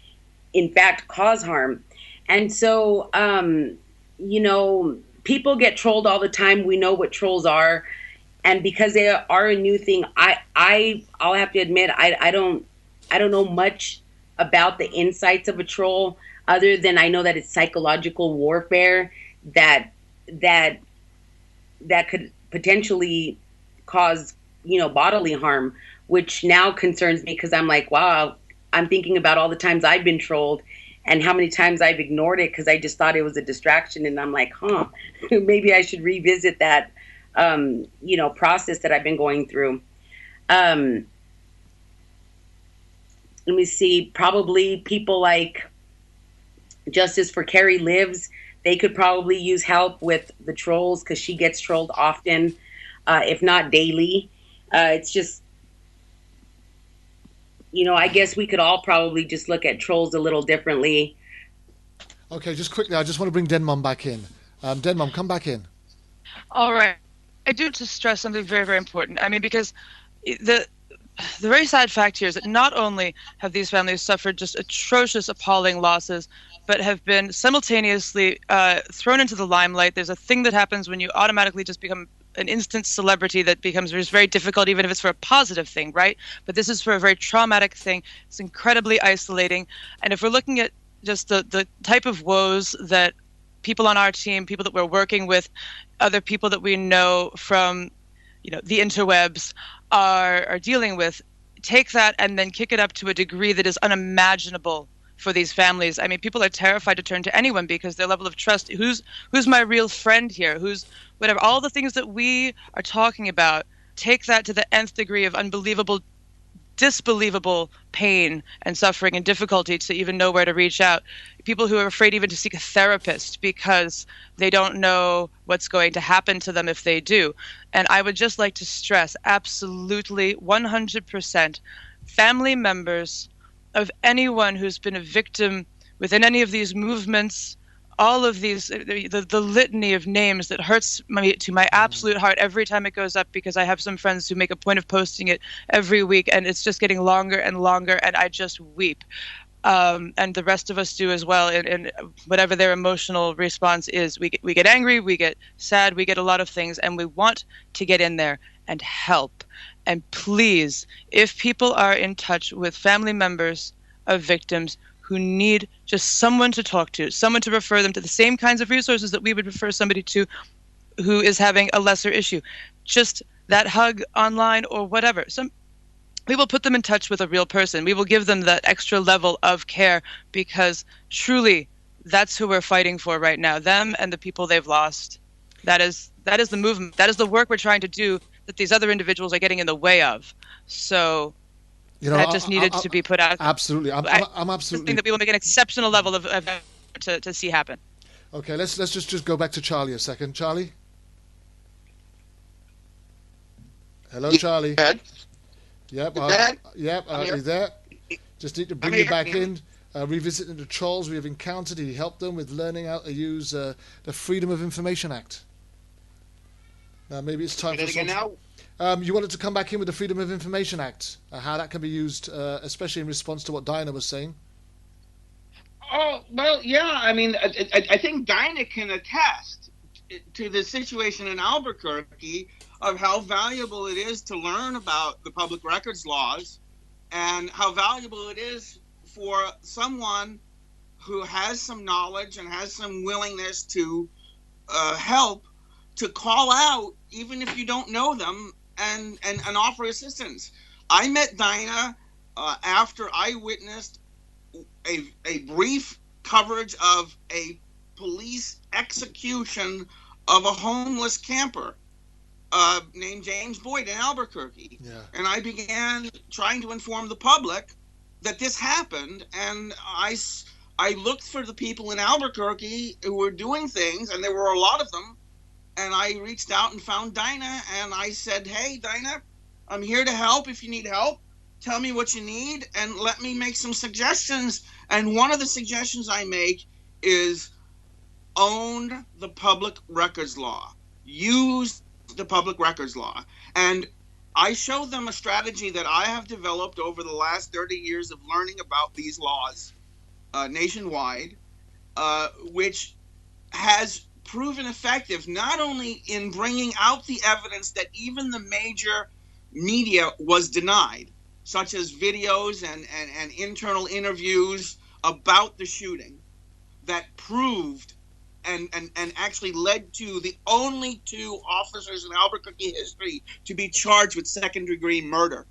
in fact cause harm. And so, people get trolled all the time. We know what trolls are. And because they are a new thing, I'll have to admit, I don't know much about the insights of a troll, other than I know that it's psychological warfare that could potentially cause, bodily harm, which now concerns me, because I'm like, wow, I'm thinking about all the times I've been trolled and how many times I've ignored it because I just thought it was a distraction. And I'm like, maybe I should revisit that, process that I've been going through. Let me see, probably people like Justice for Carrie Lives, they could probably use help with the trolls, because she gets trolled often, if not daily. It's just, I guess we could all probably just look at trolls a little differently. Okay, just quickly, I just want to bring Denmon back in. Denmon, come back in. All right. I do want to stress something very, very important. I mean, because the very sad fact here is that not only have these families suffered just atrocious, appalling losses, but have been simultaneously thrown into the limelight. There's a thing that happens when you automatically just become an instant celebrity that becomes very difficult, even if it's for a positive thing, right? But this is for a very traumatic thing. It's incredibly isolating. And if we're looking at just the type of woes that people on our team, people that we're working with, other people that we know from, the interwebs are dealing with, take that and then kick it up to a degree that is unimaginable for these families. I mean, people are terrified to turn to anyone because their level of trust, who's my real friend here, who's whatever, all the things that we are talking about, take that to the nth degree of unbelievable, disbelievable pain and suffering and difficulty to even know where to reach out. People who are afraid even to seek a therapist because they don't know what's going to happen to them if they do. And I would just like to stress, absolutely 100%, family members of anyone who's been a victim within any of these movements, all of these, the litany of names that hurts me to my absolute heart every time it goes up, because I have some friends who make a point of posting it every week, and it's just getting longer and longer, and I just weep. And the rest of us do as well, in whatever their emotional response is. We get angry, we get sad, we get a lot of things, and we want to get in there and help. And please, if people are in touch with family members of victims who need just someone to talk to, someone to refer them to the same kinds of resources that we would refer somebody to who is having a lesser issue, just that hug online or whatever. We will put them in touch with a real person. We will give them that extra level of care, because truly that's who we're fighting for right now, them and the people they've lost. That is the movement. That is the work we're trying to do that these other individuals are getting in the way of. So that just needed to be put out. Absolutely. I'm absolutely. I think that we will make an exceptional level of to see happen. Okay, let's just go back to Charlie a second. Charlie? Hello, Charlie. Ed? Yep. Dad? Yep. Are you there? Just need to bring you back in. Revisiting the trolls we have encountered. He helped them with learning how to use the Freedom of Information Act. Now, maybe it's time for again now? You wanted to come back in with the Freedom of Information Act, how that can be used, especially in response to what Dinah was saying. Oh, well, yeah. I mean, I think Dinah can attest to the situation in Albuquerque of how valuable it is to learn about the public records laws, and how valuable it is for someone who has some knowledge and has some willingness to help, to call out, even if you don't know them, and offer assistance. I met Dinah after I witnessed a brief coverage of a police execution of a homeless camper named James Boyd in Albuquerque. Yeah. And I began trying to inform the public that this happened, and I looked for the people in Albuquerque who were doing things, and there were a lot of them. And I reached out and found Dinah, and I said, "Hey, Dinah, I'm here to help if you need help. Tell me what you need, and let me make some suggestions." And one of the suggestions I make is own the public records law. Use the public records law. And I showed them a strategy that I have developed over the last 30 years of learning about these laws nationwide, which has proven effective not only in bringing out the evidence that even the major media was denied, such as videos and internal interviews about the shooting that proved and actually led to the only 2 officers in Albuquerque history to be charged with second-degree murder,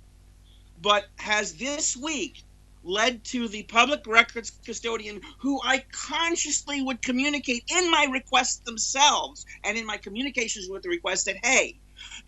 but has this week led to the public records custodian, who I consciously would communicate in my requests themselves and in my communications with the request that, hey,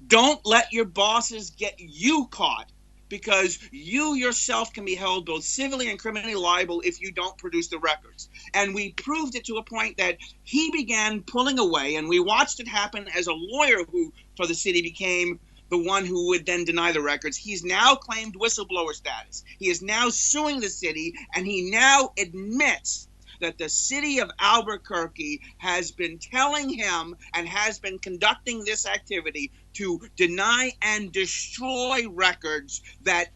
don't let your bosses get you caught, because you yourself can be held both civilly and criminally liable if you don't produce the records. And we proved it to a point that he began pulling away, and we watched it happen as a lawyer who, for the city, became the one who would then deny the records. He's now claimed whistleblower status. He is now suing the city, and he now admits that the city of Albuquerque has been telling him and has been conducting this activity to deny and destroy records that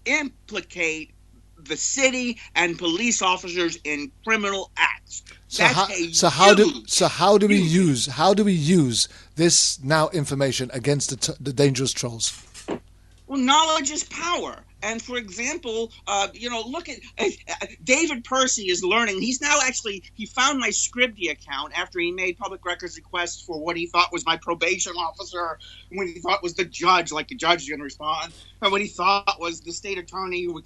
implicate the city and police officers in criminal acts. How do we use this now information against the dangerous trolls? Well, knowledge is power. And for example, look at David Percy is learning. He found my Scribd account after he made public records requests for what he thought was my probation officer, when he thought was the judge, like the judge is going to respond, and what he thought was the state attorney who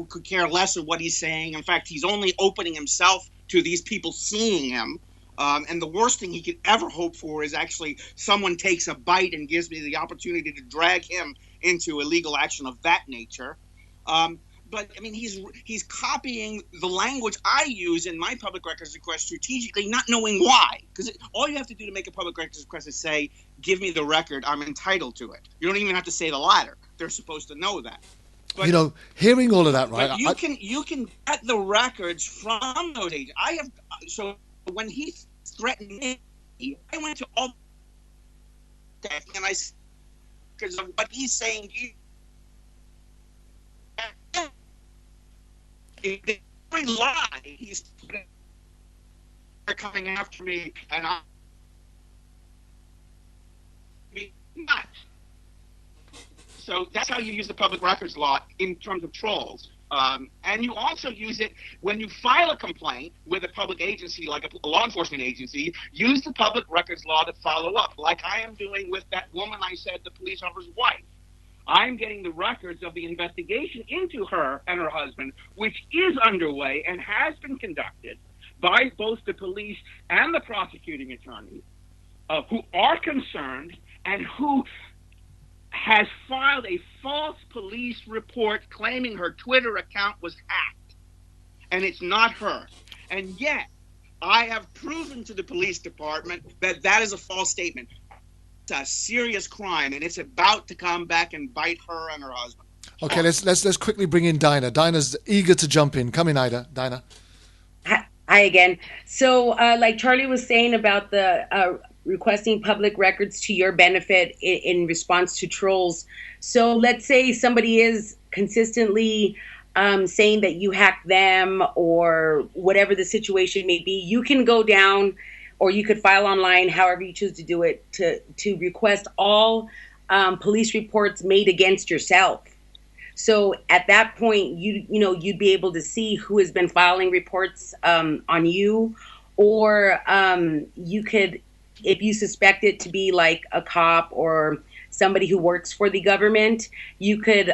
could care less of what he's saying. In fact, he's only opening himself to these people seeing him. And the worst thing he could ever hope for is actually someone takes a bite and gives me the opportunity to drag him into a legal action of that nature. But I mean, he's copying the language I use in my public records request strategically, not knowing why. Because all you have to do to make a public records request is say, "Give me the record. I'm entitled to it." You don't even have to say the latter. They're supposed to know that. But, hearing all of that, right? But you can get the records from those agents. So when he threatened me, I went to all that and I said, because of what he's saying. Every lie he's coming after me, and I'm not. So that's how you use the public records law in terms of trolls. And you also use it when you file a complaint with a public agency, like a law enforcement agency. Use the public records law to follow up, like I am doing with that woman I said, the police officer's wife. I'm getting the records of the investigation into her and her husband, which is underway and has been conducted by both the police and the prosecuting attorney, who are concerned and who has filed a false police report claiming her Twitter account was hacked. And it's not her. And yet, I have proven to the police department that that is a false statement. A serious crime, and it's about to come back and bite her and her husband. Okay, let's quickly bring in Dinah. Dinah's eager to jump in. Come in, Dinah. Hi again. So, like Charlie was saying about the requesting public records to your benefit in response to trolls. So, let's say somebody is consistently saying that you hacked them or whatever the situation may be. You can go down, or you could file online, however you choose to do it, to request all police reports made against yourself. So at that point, you'd be able to see who has been filing reports on you, or you could, if you suspect it to be like a cop or somebody who works for the government, you could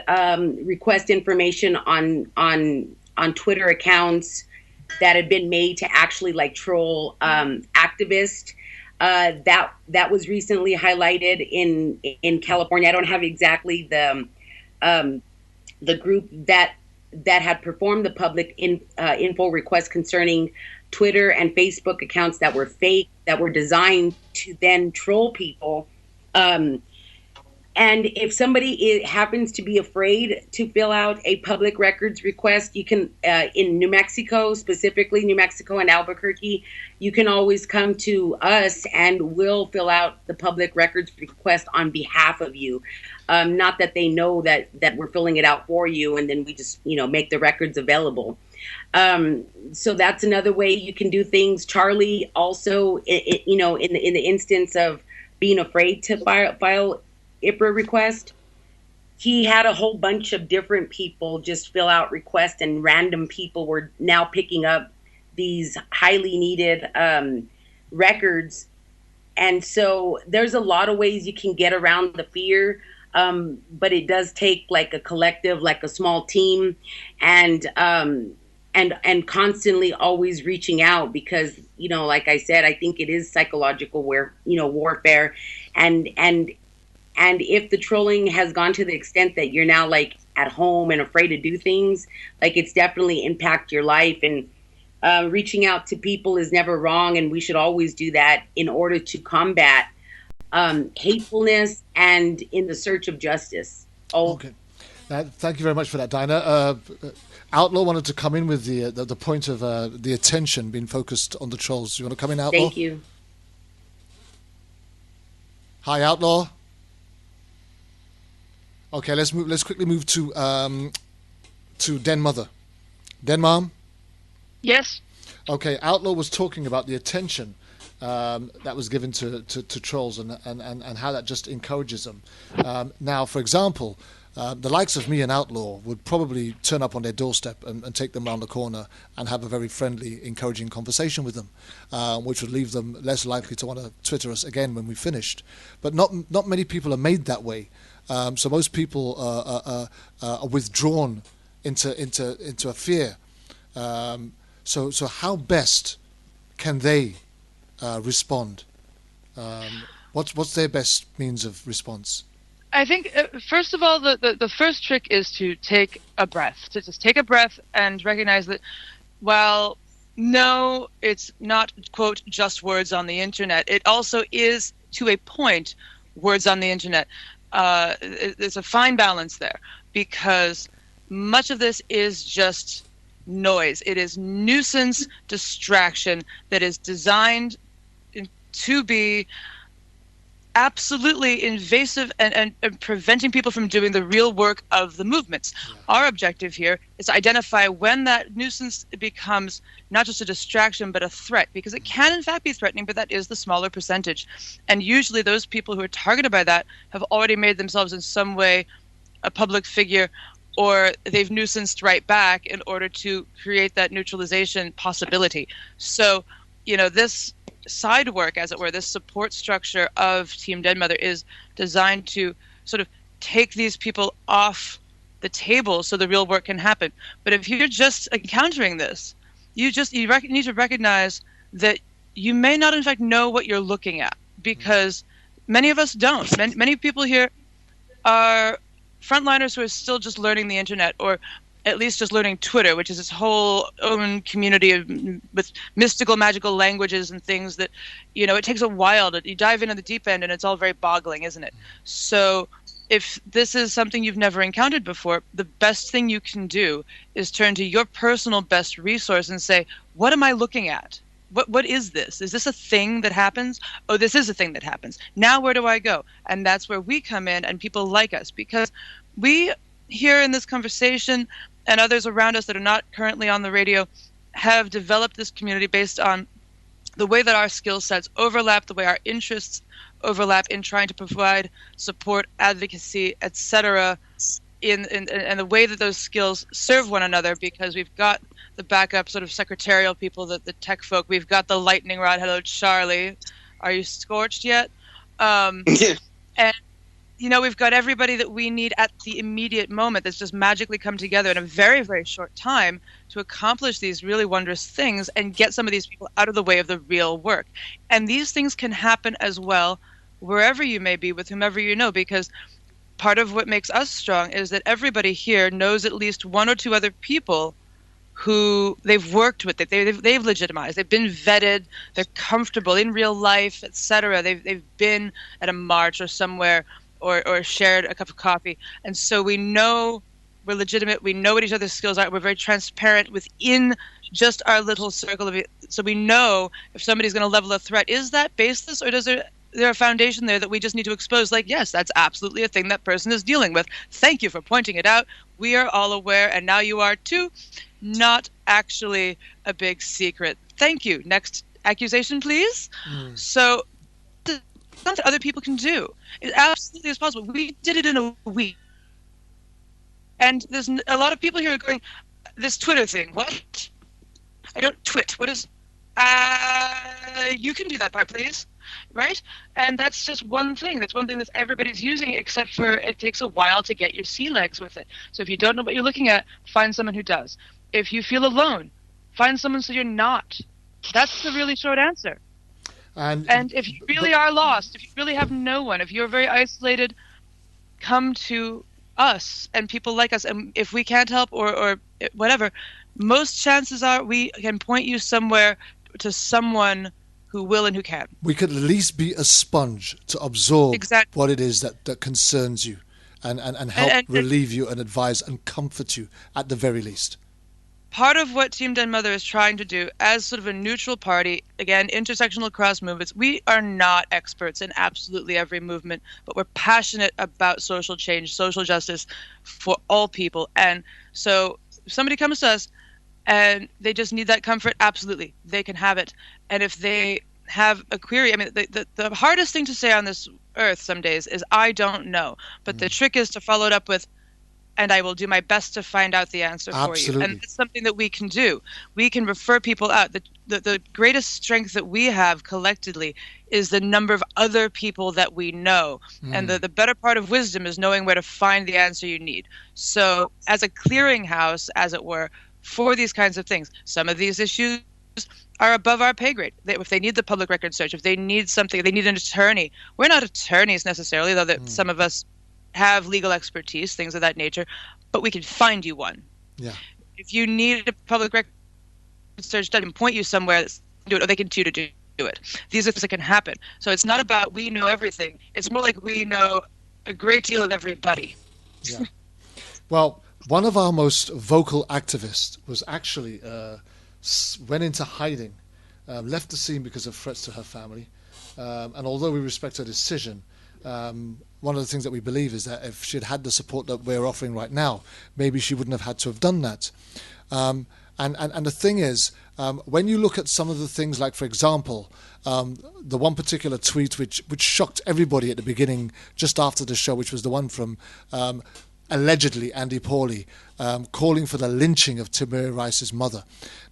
request information on Twitter accounts that had been made to actually like troll activists. That was recently highlighted in California. I don't have exactly the group that had performed the public info request concerning Twitter and Facebook accounts that were fake, that were designed to then troll people. And if somebody happens to be afraid to fill out a public records request, you can, in New Mexico, specifically New Mexico and Albuquerque, you can always come to us and we'll fill out the public records request on behalf of you. Not that they know that we're filling it out for you, and then we just, make the records available. So that's another way you can do things. Charlie also, in the instance of being afraid to file IPRA request, he had a whole bunch of different people just fill out requests, and random people were now picking up these highly needed records. And so there's a lot of ways you can get around the fear, but it does take like a collective, like a small team, and constantly always reaching out, because like I said, I think it is psychological warfare, and if the trolling has gone to the extent that you're now like at home and afraid to do things, like it's definitely impact your life. And reaching out to people is never wrong, and we should always do that in order to combat hatefulness and in the search of justice. Okay. Thank you very much for that, Dinah. Outlaw wanted to come in with the point of the attention being focused on the trolls. You want to come in, Outlaw? Thank you. Hi, Outlaw. Okay, let's quickly move to Den Mother. Mom? Yes. Okay, Outlaw was talking about the attention that was given to trolls and how that just encourages them. Now, for example, the likes of me and Outlaw would probably turn up on their doorstep and take them round the corner and have a very friendly, encouraging conversation with them, which would leave them less likely to want to Twitter us again when we finished. But not many people are made that way. So most people are withdrawn into a fear. So how best can they respond? What's their best means of response? I think, first of all, the first trick is to take a breath, to just take a breath and recognize that, well, no, it's not, quote, just words on the internet. It also is, to a point, words on the internet. There's a fine balance there, because much of this is just noise. It is nuisance distraction that is designed to be absolutely invasive and preventing people from doing the real work of the movements. Yeah. Our objective here is to identify when that nuisance becomes not just a distraction but a threat, because it can in fact be threatening, but that is the smaller percentage. And usually those people who are targeted by that have already made themselves in some way a public figure, or they've nuisanced right back in order to create that neutralization possibility. So, this side work, as it were, this support structure of Team Dead Mother is designed to sort of take these people off the table so the real work can happen. But if you're just encountering this, you need to recognize that you may not in fact know what you're looking at, because many of us don't. Many people here are frontliners who are still just learning the internet, or at least just learning Twitter, which is its whole own community with mystical, magical languages and things that, it takes a while you dive into the deep end, and it's all very boggling, isn't it? So if this is something you've never encountered before, the best thing you can do is turn to your personal best resource and say, what am I looking at? What is this? Is this a thing that happens? Oh, this is a thing that happens. Now where do I go? And that's where we come in, and people like us, because we here in this conversation and others around us that are not currently on the radio have developed this community based on the way that our skill sets overlap, the way our interests overlap in trying to provide support, advocacy, etc., in the way that those skills serve one another, because we've got the backup sort of secretarial people, the tech folk. We've got the lightning rod. Hello, Charlie. Are you scorched yet? And we've got everybody that we need at the immediate moment that's just magically come together in a very, very short time to accomplish these really wondrous things and get some of these people out of the way of the real work. And these things can happen as well wherever you may be with whomever you know, because part of what makes us strong is that everybody here knows at least one or two other people who they've worked with, they've legitimized, they've been vetted, they're comfortable in real life, etc. They've been at a march or somewhere, or shared a cup of coffee. And so we know we're legitimate. We know what each other's skills are. We're very transparent within just our little circle of it. So we know if somebody's going to level a threat, is that baseless, or does there a foundation there that we just need to expose? Like, yes, that's absolutely a thing that person is dealing with. Thank you for pointing it out. We are all aware, and now you are too. Not actually a big secret. Thank you. Next accusation, please. So something other people can do. It absolutely is possible. We did it in a week. And there's a lot of people here going, this Twitter thing, what? I don't twit. What is... you can do that part, please. Right? And that's just one thing. That's one thing that everybody's using, except for it takes a while to get your sea legs with it. So if you don't know what you're looking at, find someone who does. If you feel alone, find someone so you're not. That's the really short answer. And if you really are lost, if you really have no one, if you're very isolated, come to us and people like us. And if we can't help or whatever, most chances are we can point you somewhere to someone who will and who can. We could at least be a sponge to absorb exactly what it is that concerns you and help relieve you and advise and comfort you at the very least. Part of what Team Dead Mother is trying to do as sort of a neutral party, again, intersectional cross movements, we are not experts in absolutely every movement, but we're passionate about social change, social justice for all people. And so if somebody comes to us, and they just need that comfort, absolutely, they can have it. And if they have a query, I mean, the hardest thing to say on this earth some days is I don't know. But the trick is to follow it up with, and I will do my best to find out the answer for you. And it's something that we can do. We can refer people out. The greatest strength that we have collectively is the number of other people that we know. And the better part of wisdom is knowing where to find the answer you need. So as a clearinghouse, as it were, for these kinds of things, some of these issues are above our pay grade. If they need the public record search, if they need something, they need an attorney. We're not attorneys necessarily, though that some of us have legal expertise, things of that nature, but we can find you one. Yeah. If you need a public record search done, point you somewhere that's do it, or they can do it. These are things that can happen. So it's not about we know everything. It's more like we know a great deal of everybody. Yeah. Well, one of our most vocal activists was actually went into hiding, left the scene because of threats to her family. And although we respect her decision, one of the things that we believe is that if she'd had the support that we're offering right now, maybe she wouldn't have had to have done that. And the thing is, when you look at some of the things, like, for example, the one particular tweet which shocked everybody at the beginning, just after the show, which was the one from allegedly Andy Pawley, calling for the lynching of Tamir Rice's mother.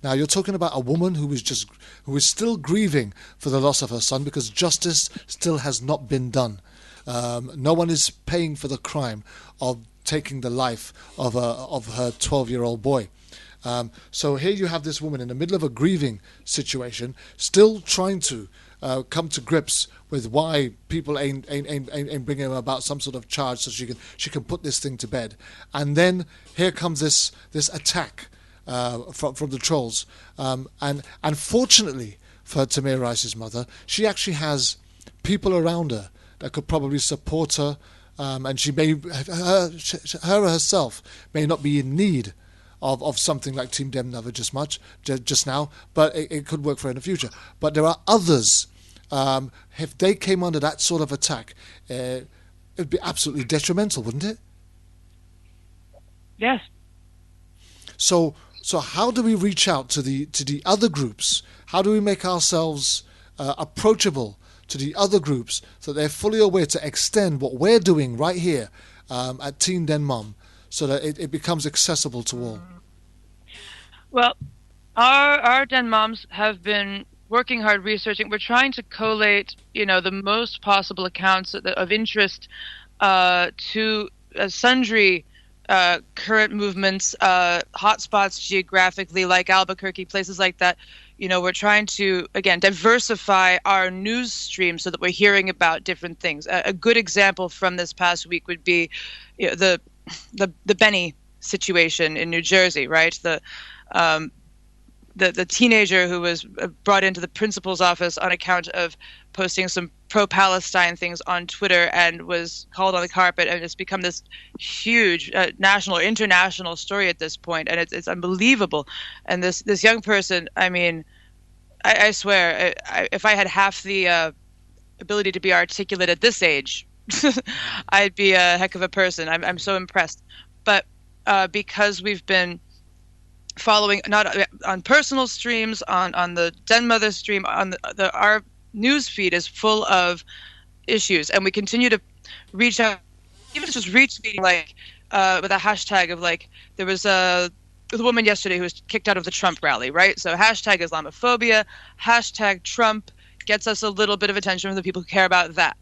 Now, you're talking about a woman who is still grieving for the loss of her son because justice still has not been done. No one is paying for the crime of taking the life of her 12-year-old boy. So here you have this woman in the middle of a grieving situation, still trying to come to grips with why people ain't bringing her about some sort of charge so she can put this thing to bed. And then here comes this attack from the trolls. And fortunately for Tamir Rice's mother, she actually has people around her that could probably support her, and she may her herself may not be in need of something like Team Dem Never just now, but it could work for her in the future. But there are others. If they came under that sort of attack, it would be absolutely detrimental, wouldn't it? Yes. So how do we reach out to the other groups? How do we make ourselves approachable to the other groups so they're fully aware to extend what we're doing right here at Teen Den Mom, so that it becomes accessible to all? Well, our Den Moms have been working hard researching. We're trying to collate, the most possible accounts of interest to sundry current movements, hotspots geographically, like Albuquerque, places like that. We're trying to, again, diversify our news stream so that we're hearing about different things. A good example from this past week would be the Benny situation in New Jersey, right? The teenager who was brought into the principal's office on account of posting some pro-Palestine things on Twitter and was called on the carpet, and it's become this huge national or international story at this point, and it's unbelievable. And this young person, I mean, I swear, if I had half the ability to be articulate at this age, I'd be a heck of a person. I'm so impressed. But because we've been following, not on personal streams, on the Den Mother stream, on our news feed is full of issues, and we continue to reach out, even just retweeting, like with a hashtag of, like, there was a woman yesterday who was kicked out of the Trump rally, right? So hashtag Islamophobia, hashtag Trump gets us a little bit of attention from the people who care about that.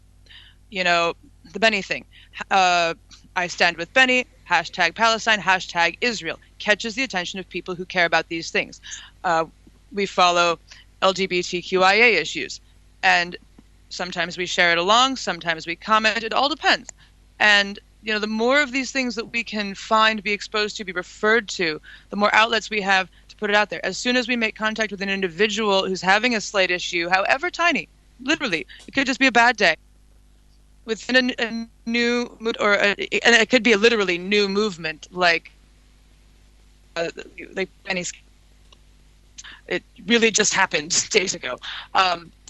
The Benny thing. I stand with Benny, hashtag Palestine, hashtag Israel, catches the attention of people who care about these things. We follow LGBTQIA issues, and sometimes we share it along, sometimes we comment, it all depends. And the more of these things that we can find, be exposed to, be referred to, the more outlets we have to put it out there. As soon as we make contact with an individual who's having a slight issue, however tiny, literally, it could just be a bad day, within a new mood, and it could be a literally new movement, like Benny's. It really just happened days ago.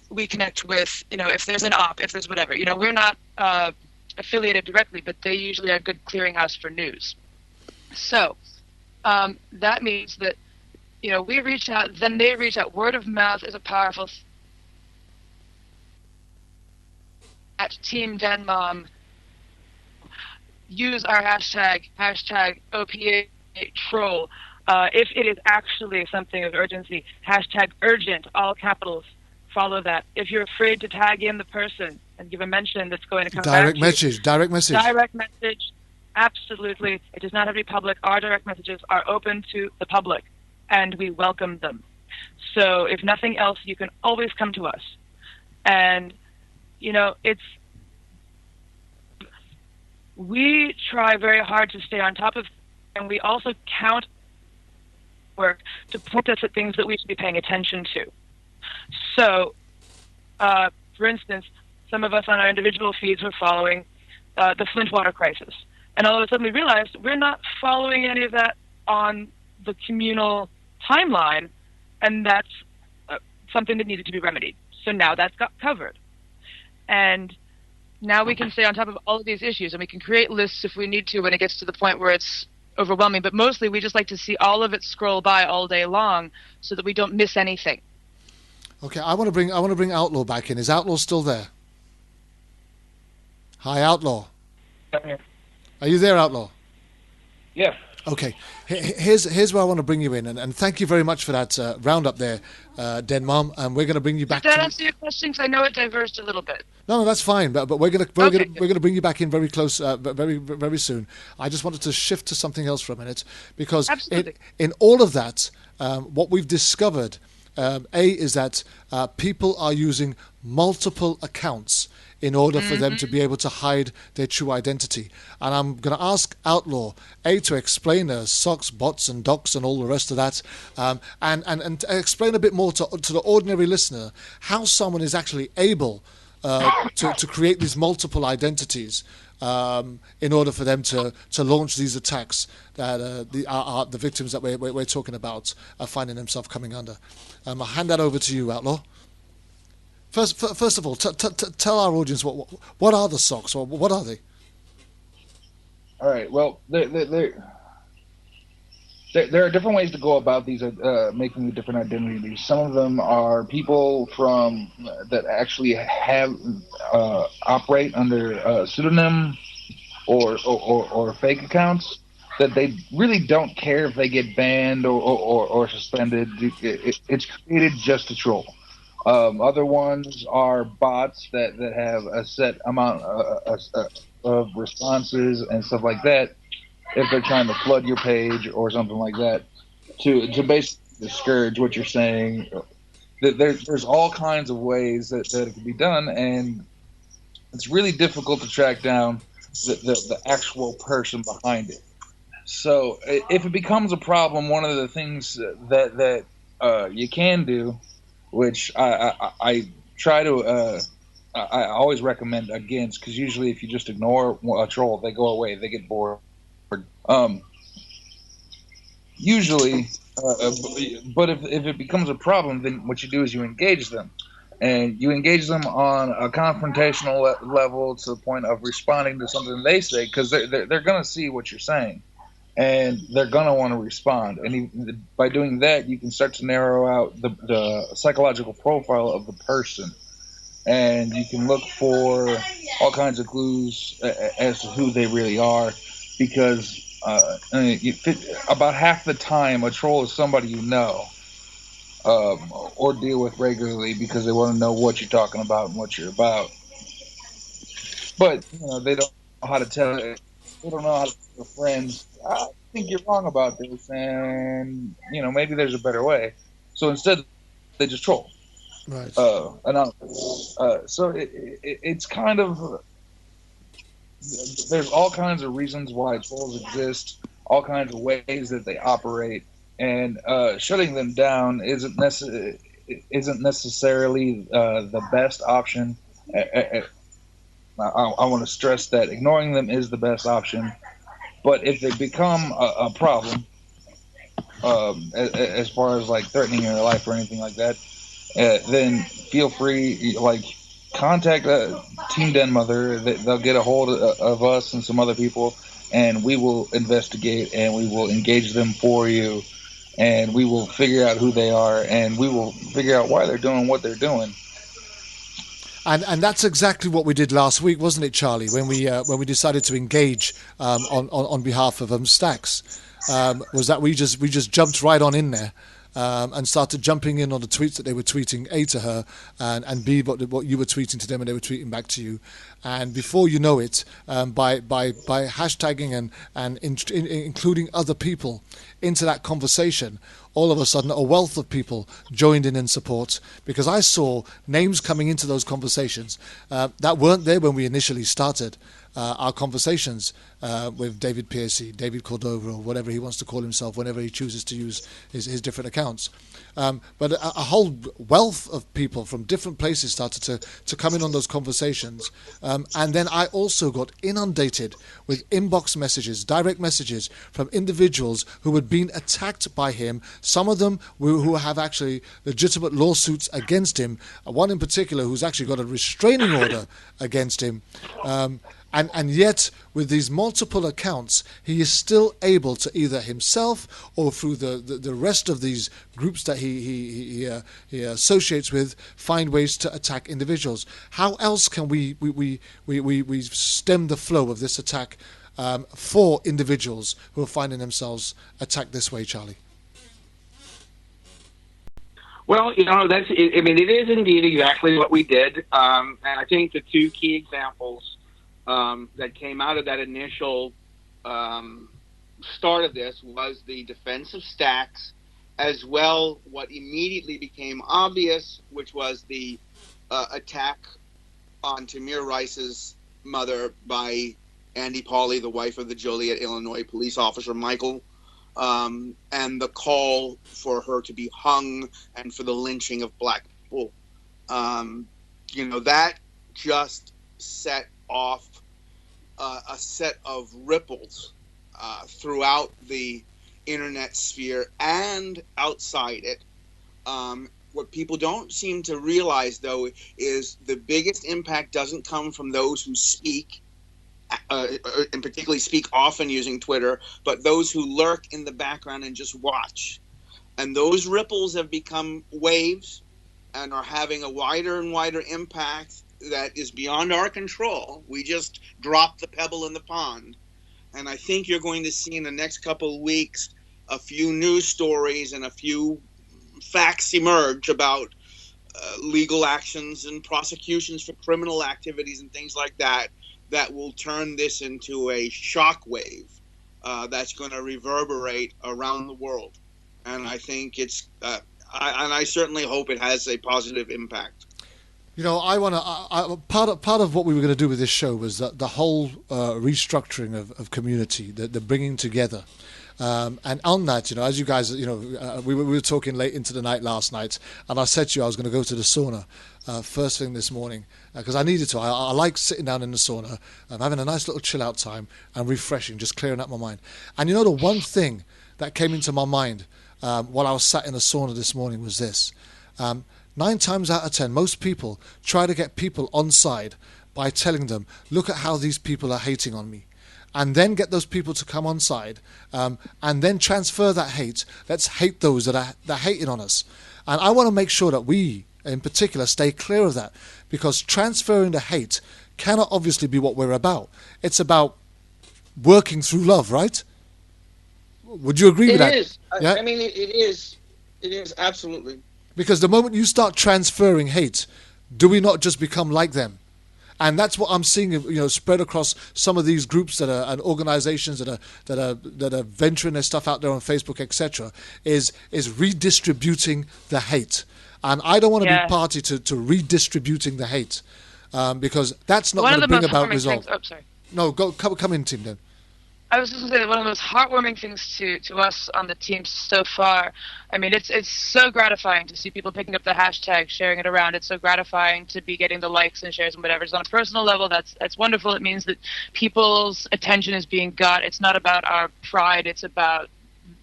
We connect with, if there's an op, if there's whatever. We're not affiliated directly, but they usually are a good clearinghouse for news. So that means that we reach out, then they reach out. Word of mouth is a powerful. At Team Denmom, use our hashtag OPA troll. If it is actually something of urgency, hashtag urgent, all capitals. Follow that. If you're afraid to tag in the person and give a mention that's going to come direct back message. Direct message. Absolutely. It does not have to be public. Our direct messages are open to the public, and we welcome them. So if nothing else, you can always come to us. And, we try very hard to stay on top of, and we also count work to point us at things that we should be paying attention to. So, for instance, some of us on our individual feeds were following the Flint water crisis. And all of a sudden we realized we're not following any of that on the communal timeline, and that's something that needed to be remedied. So now that's got covered. And now we can stay on top of all of these issues, and we can create lists if we need to when it gets to the point where it's overwhelming. But mostly we just like to see all of it scroll by all day long so that we don't miss anything. Okay, I want to bring Outlaw back in. Is Outlaw still there? Hi, Outlaw. Are you there, Outlaw? Yeah. Okay. Here's where I want to bring you in, and thank you very much for that roundup there, Denmom. And we're going to bring you back. Did that answer your question? Because I know it diverged a little bit. No, that's fine. But we're going to bring you back in very close, very soon. I just wanted to shift to something else for a minute because in all of that, what we've discovered. Is that people are using multiple accounts in order for them to be able to hide their true identity. And I'm going to ask Outlaw, to explain socks, bots, and docs and all the rest of that, and explain a bit more to the ordinary listener how someone is actually able to create these multiple identities in order for them to launch these attacks that the victims that we're talking about are finding themselves coming under. I'll hand that over to you, Outlaw. First of all, tell our audience what are the socks, or what are they? All right. Well, there are different ways to go about these, making the different identities. Some of them are people that actually have operate under a pseudonym or fake accounts that they really don't care if they get banned or suspended. It's created just to troll. Other ones are bots that have a set amount of responses and stuff like that. If they're trying to flood your page or something like that, to basically discourage what you're saying, there's all kinds of ways that it can be done, and it's really difficult to track down the actual person behind it. So if it becomes a problem, one of the things that you can do, which I try to I always recommend against, because usually if you just ignore a troll, they go away, they get bored. Usually, but if it becomes a problem, then what you do is you engage them, and you engage them on a confrontational level to the point of responding to something they say, because they're going to see what you're saying, and they're going to want to respond. And by doing that, you can start to narrow out the psychological profile of the person, and you can look for all kinds of clues as to who they really are. Because about half the time, a troll is somebody you know or deal with regularly, because they want to know what you're talking about and what you're about. But they don't know how to tell it. They don't know how to tell their friends, I think you're wrong about this, and maybe there's a better way. So instead, they just troll. Right. Anonymous. So it's kind of. There's all kinds of reasons why trolls exist, all kinds of ways that they operate, and shutting them down isn't necessarily the best option. I want to stress that ignoring them is the best option, but if they become a problem, as far as like threatening your life or anything like that, then feel free, contact Team Den Mother. They'll get a hold of us and some other people, and we will investigate and we will engage them for you and we will figure out who they are, and we will figure out why they're doing what they're doing. And that's exactly what we did last week, wasn't it, Charlie? When we decided to engage on behalf of Stacks, was that we just jumped right on in there. And started jumping in on the tweets that they were tweeting, A, to her, and B, what you were tweeting to them and they were tweeting back to you. And before you know it, by hashtagging and including other people into that conversation, all of a sudden a wealth of people joined in support, because I saw names coming into those conversations that weren't there when we initially started our conversations with David Piercy, David Cordova, or whatever he wants to call himself whenever he chooses to use his different accounts. But a whole wealth of people from different places started to come in on those conversations. And then I also got inundated with inbox messages, direct messages from individuals who had been attacked by him, some of them who have actually legitimate lawsuits against him, one in particular who's actually got a restraining order against him. And yet, with these multiple accounts, he is still able to either himself or through the rest of these groups that he associates with, find ways to attack individuals. How else can we stem the flow of this attack for individuals who are finding themselves attacked this way, Charlie? Well, it is indeed exactly what we did. And I think the two key examples that came out of that initial start of this was the defense of Stacks, as well what immediately became obvious, which was the attack on Tamir Rice's mother by Andy Pauley, the wife of the Joliet, Illinois police officer Michael, and the call for her to be hung and for the lynching of black people. That just set off a set of ripples throughout the internet sphere and outside it. What people don't seem to realize, though, is the biggest impact doesn't come from those who speak, and particularly speak often using Twitter, but those who lurk in the background and just watch. And those ripples have become waves and are having a wider and wider impact that is beyond our control. We just dropped the pebble in the pond. And I think you're going to see in the next couple of weeks a few news stories and a few facts emerge about legal actions and prosecutions for criminal activities and things like that will turn this into a shockwave that's going to reverberate around the world. And I think it's and I certainly hope it has a positive impact. I want to. Part of what we were going to do with this show was the whole restructuring of community, the bringing together, and on that, as you guys, we were talking late into the night last night, and I said to you I was going to go to the sauna first thing this morning because I needed to. I like sitting down in the sauna, having a nice little chill out time and refreshing, just clearing up my mind. And the one thing that came into my mind while I was sat in the sauna this morning was this. 9 times out of 10, most people try to get people on side by telling them, look at how these people are hating on me. And then get those people to come on side and then transfer that hate. Let's hate those that are hating on us. And I want to make sure that we, in particular, stay clear of that, because transferring the hate cannot obviously be what we're about. It's about working through love, right? Would you agree with that? It is. Yeah? I mean, it is. It is, absolutely. Because the moment you start transferring hate, do we not just become like them? And that's what I'm seeing, spread across some of these groups that are and organizations that are venturing their stuff out there on Facebook, etc. Is redistributing the hate, and I don't want to be party to redistributing the hate, because that's not going to bring about results. No, come in, Tim. Then. I was just going to say that one of the most heartwarming things to us on the team so far, I mean, it's so gratifying to see people picking up the hashtag, sharing it around. It's so gratifying to be getting the likes and shares and whatever. So on a personal level, that's wonderful. It means that people's attention is being got. It's not about our pride. It's about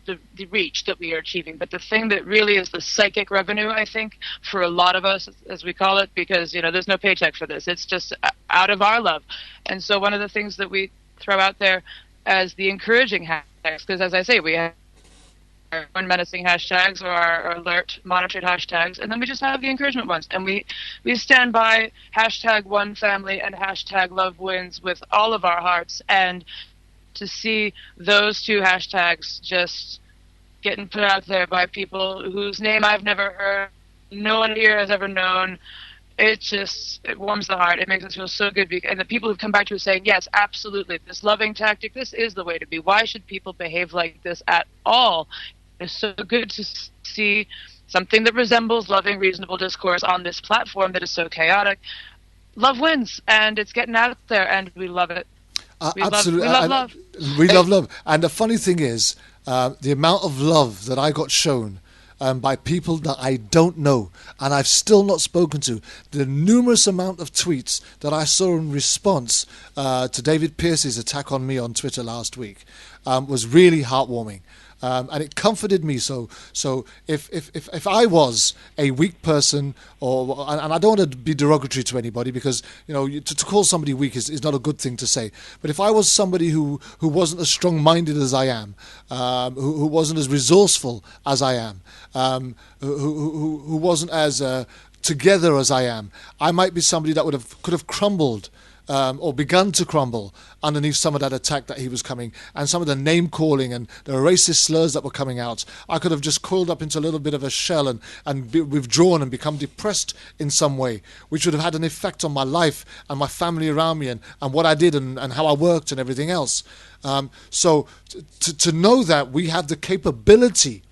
the reach that we are achieving. But the thing that really is the psychic revenue, I think, for a lot of us, as we call it, because, there's no paycheck for this. It's just out of our love. And so one of the things that we throw out there as the encouraging hashtags, because as I say, we have menacing hashtags or our alert monitored hashtags, and then we just have the encouragement ones. And we stand by hashtag one family and hashtag love wins with all of our hearts. And to see those two hashtags just getting put out there by people whose name I've never heard, no one here has ever known, it warms the heart. It makes us feel so good. And the people who've come back to us saying, yes, absolutely, this loving tactic, this is the way to be. Why should people behave like this at all? It's so good to see something that resembles loving, reasonable discourse on this platform that is so chaotic. Love wins, and it's getting out there, and we love it. Absolutely. We love love. We love love. And the funny thing is, the amount of love that I got shown by people that I don't know and I've still not spoken to, the numerous amount of tweets that I saw in response to David Pearcey's attack on me on Twitter last week was really heartwarming. And it comforted me. So if I was a weak person, and I don't want to be derogatory to anybody, because to call somebody weak is not a good thing to say. But if I was somebody who wasn't as strong-minded as I am, who wasn't as resourceful as I am, who wasn't as together as I am, I might be somebody that could have crumbled. Or begun to crumble underneath some of that attack that he was coming, and some of the name calling and the racist slurs that were coming out. I could have just coiled up into a little bit of a shell and withdrawn and become depressed in some way, which would have had an effect on my life and my family around me and what I did and how I worked and everything else. So to know that we have the capability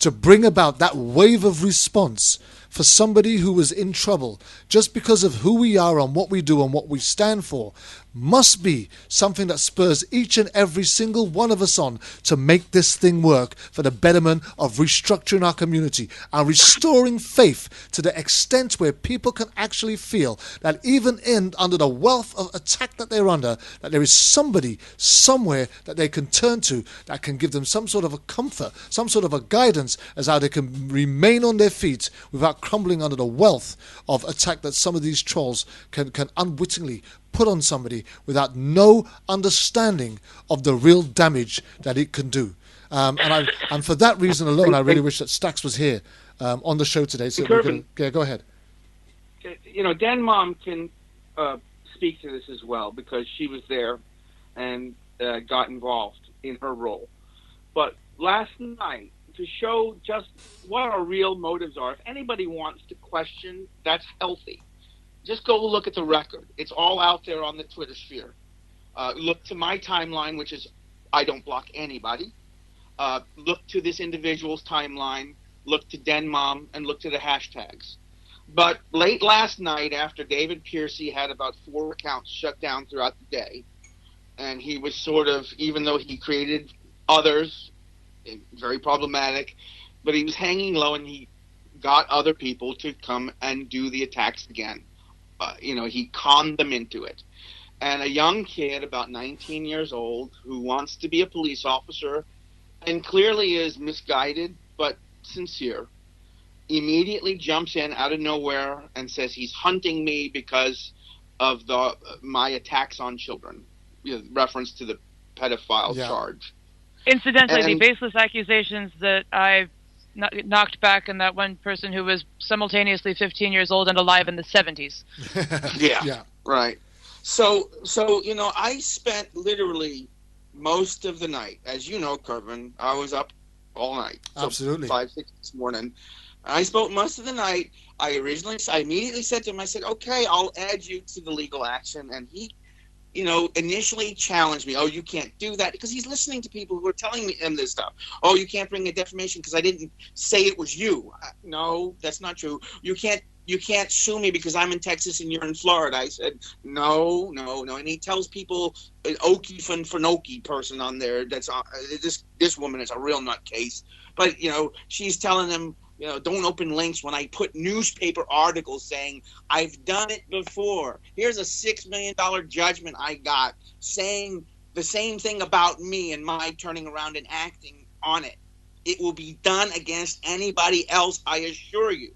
to bring about that wave of response for somebody who was in trouble just because of who we are and what we do and what we stand for must be something that spurs each and every single one of us on to make this thing work for the betterment of restructuring our community and restoring faith to the extent where people can actually feel that even under the wealth of attack that they're under, that there is somebody somewhere that they can turn to that can give them some sort of a comfort, some sort of a guidance as how they can remain on their feet without crumbling under the wealth of attack that some of these trolls can unwittingly put on somebody without no understanding of the real damage that it can do. And for that reason alone, I really wish that Stax was here on the show today. So go ahead. Dan Mom can speak to this as well, because she was there and got involved in her role. But last night, to show just what our real motives are, if anybody wants to question, that's healthy. Just go look at the record. It's all out there on the Twitter sphere. Look to my timeline, which is I don't block anybody. Look to this individual's timeline. Look to Den Mom, and look to the hashtags. But late last night, after David Pearcey had about 4 accounts shut down throughout the day, and he was sort of, even though he created others, very problematic, but he was hanging low, and he got other people to come and do the attacks again. He conned them into it. And a young kid, about 19 years old, who wants to be a police officer and clearly is misguided but sincere, immediately jumps in out of nowhere and says he's hunting me because of my attacks on children, reference to the pedophile charge. Incidentally, the baseless accusations that I knocked back in that one person who was simultaneously 15 years old and alive in the 70s. Yeah, right. So I spent literally most of the night, as you know, Kervin, I was up all night. So Absolutely. 5, 6 this morning. I spoke most of the night. I immediately said to him, I said, okay, I'll add you to the legal action. And he, initially challenged me. Oh, you can't do that, because he's listening to people who are telling him this stuff. Oh, you can't bring a defamation because I didn't say it was you. No, that's not true. You can't sue me because I'm in Texas and you're in Florida. I said, no. And he tells people, an Okie Fanoki person on there, that's this woman is a real nutcase. But, she's telling them, don't open links when I put newspaper articles saying I've done it before. Here's a $6 million judgment I got saying the same thing about me and my turning around and acting on it. It will be done against anybody else, I assure you.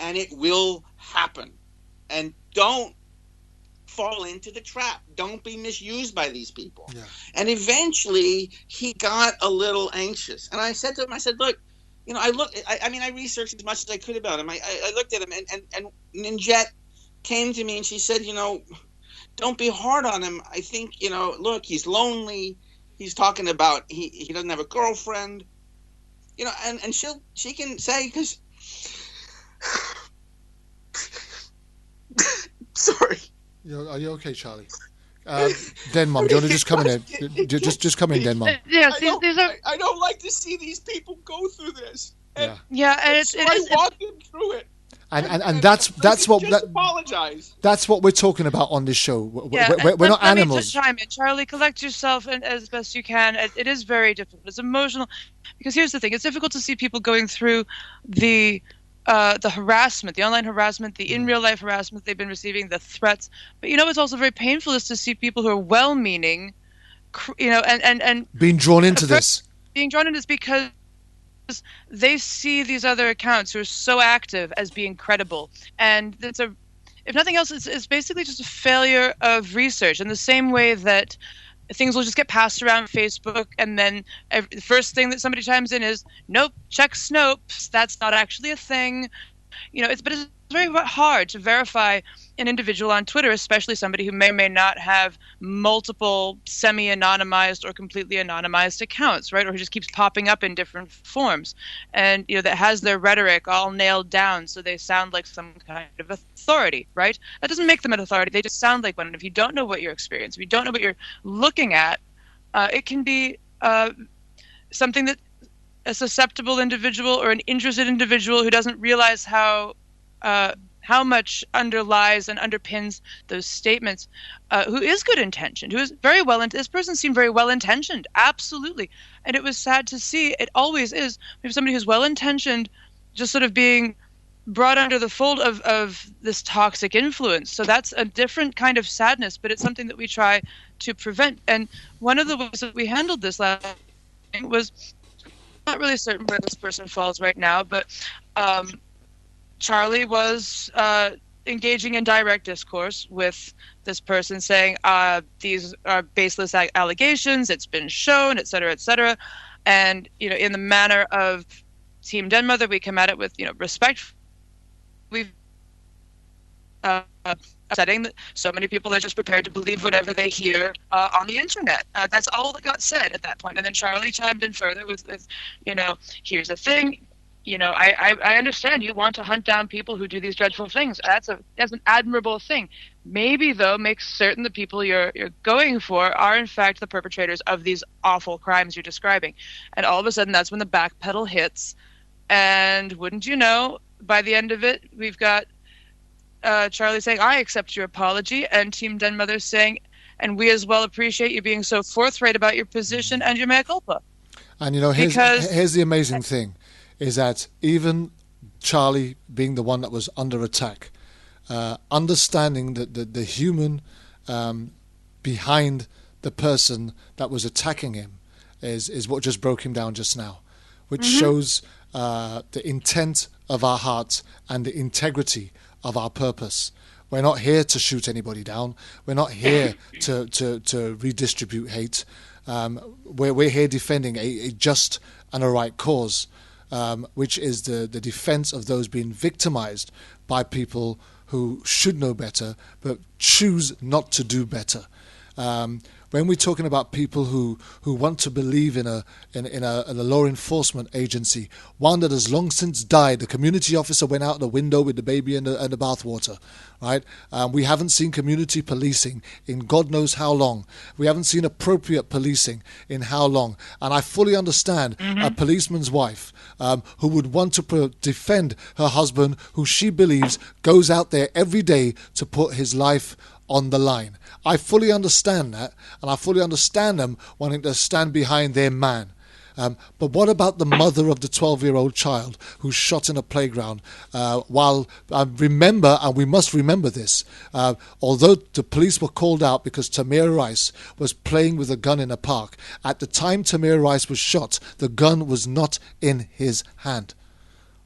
And it will happen. And don't fall into the trap. Don't be misused by these people. Yeah. And eventually he got a little anxious. And I said to him, I said, look, I researched as much as I could about him. I looked at him, and Ninjette came to me and she said, don't be hard on him. I think, look, he's lonely. He's talking about he doesn't have a girlfriend. And she can say, because sorry. Are you okay, Charlie? Den Mom, do you want to just come in there? Just come in, Den Mom. Yes, I don't like to see these people go through this. And I walk them through it. And that's what apologize. That's what we're talking about on this show. We're not let animals. Me just chime in, Charlie. Collect yourself and as best you can. It is very difficult. It's emotional because here's the thing: it's difficult to see people going through the harassment, the online harassment, the in real life harassment they've been receiving, the threats. But it's also very painful is to see people who are well-meaning, and being drawn into this. Being drawn into this because they see these other accounts who are so active as being credible, and if nothing else, it's basically just a failure of research. In the same way that things will just get passed around Facebook, and then the first thing that somebody chimes in is, "Nope, check Snopes. That's not actually a thing." It's very hard to verify an individual on Twitter, especially somebody who may or may not have multiple semi-anonymized or completely anonymized accounts, right? Or who just keeps popping up in different forms, and that has their rhetoric all nailed down, so they sound like some kind of authority, right? That doesn't make them an authority; they just sound like one. And if you don't know what you're experiencing, if you don't know what you're looking at, it can be something that a susceptible individual or an interested individual who doesn't realize how much underlies and underpins those statements, who is good intentioned, who is very this person seemed very well intentioned, absolutely. And it was sad to see. It always is. Maybe somebody who's well intentioned just sort of being brought under the fold of this toxic influence. So that's a different kind of sadness, but it's something that we try to prevent. And one of the ways that we handled this last thing was, not really certain where this person falls right now, but Charlie was engaging in direct discourse with this person, saying these are baseless allegations, it's been shown, et cetera, and in the manner of Team Den Mother, we come at it with respect. We've setting that so many people are just prepared to believe whatever they hear on the internet. That's all that got said at that point. And then Charlie chimed in further with here's the thing. I understand you want to hunt down people who do these dreadful things. That's an admirable thing. Maybe, though, make certain the people you're going for are, in fact, the perpetrators of these awful crimes you're describing. And all of a sudden, that's when the back pedal hits. And wouldn't you know, by the end of it, we've got Charlie saying, "I accept your apology," and Team Den Mother saying, "And we as well appreciate you being so forthright about your position and your mea culpa." And here's the amazing thing, is that even Charlie, being the one that was under attack, understanding that the human behind the person that was attacking him is what just broke him down just now, which shows the intent of our heart and the integrity of our purpose. We're not here to shoot anybody down. We're not here to redistribute hate. We're here defending a just and a right cause, which is the defense of those being victimized by people who should know better but choose not to do better. When we're talking about people who want to believe in a law enforcement agency, one that has long since died, the community officer went out the window with the baby and the bathwater, right? We haven't seen community policing in God knows how long. We haven't seen appropriate policing in how long. And I fully understand a policeman's wife who would want to defend her husband, who she believes goes out there every day to put his life on the line. I fully understand that, and I fully understand them wanting to stand behind their man. But what about the mother of the 12-year-old child who's shot in a playground? While remember, and we must remember this, although the police were called out because Tamir Rice was playing with a gun in a park, at the time Tamir Rice was shot, the gun was not in his hand.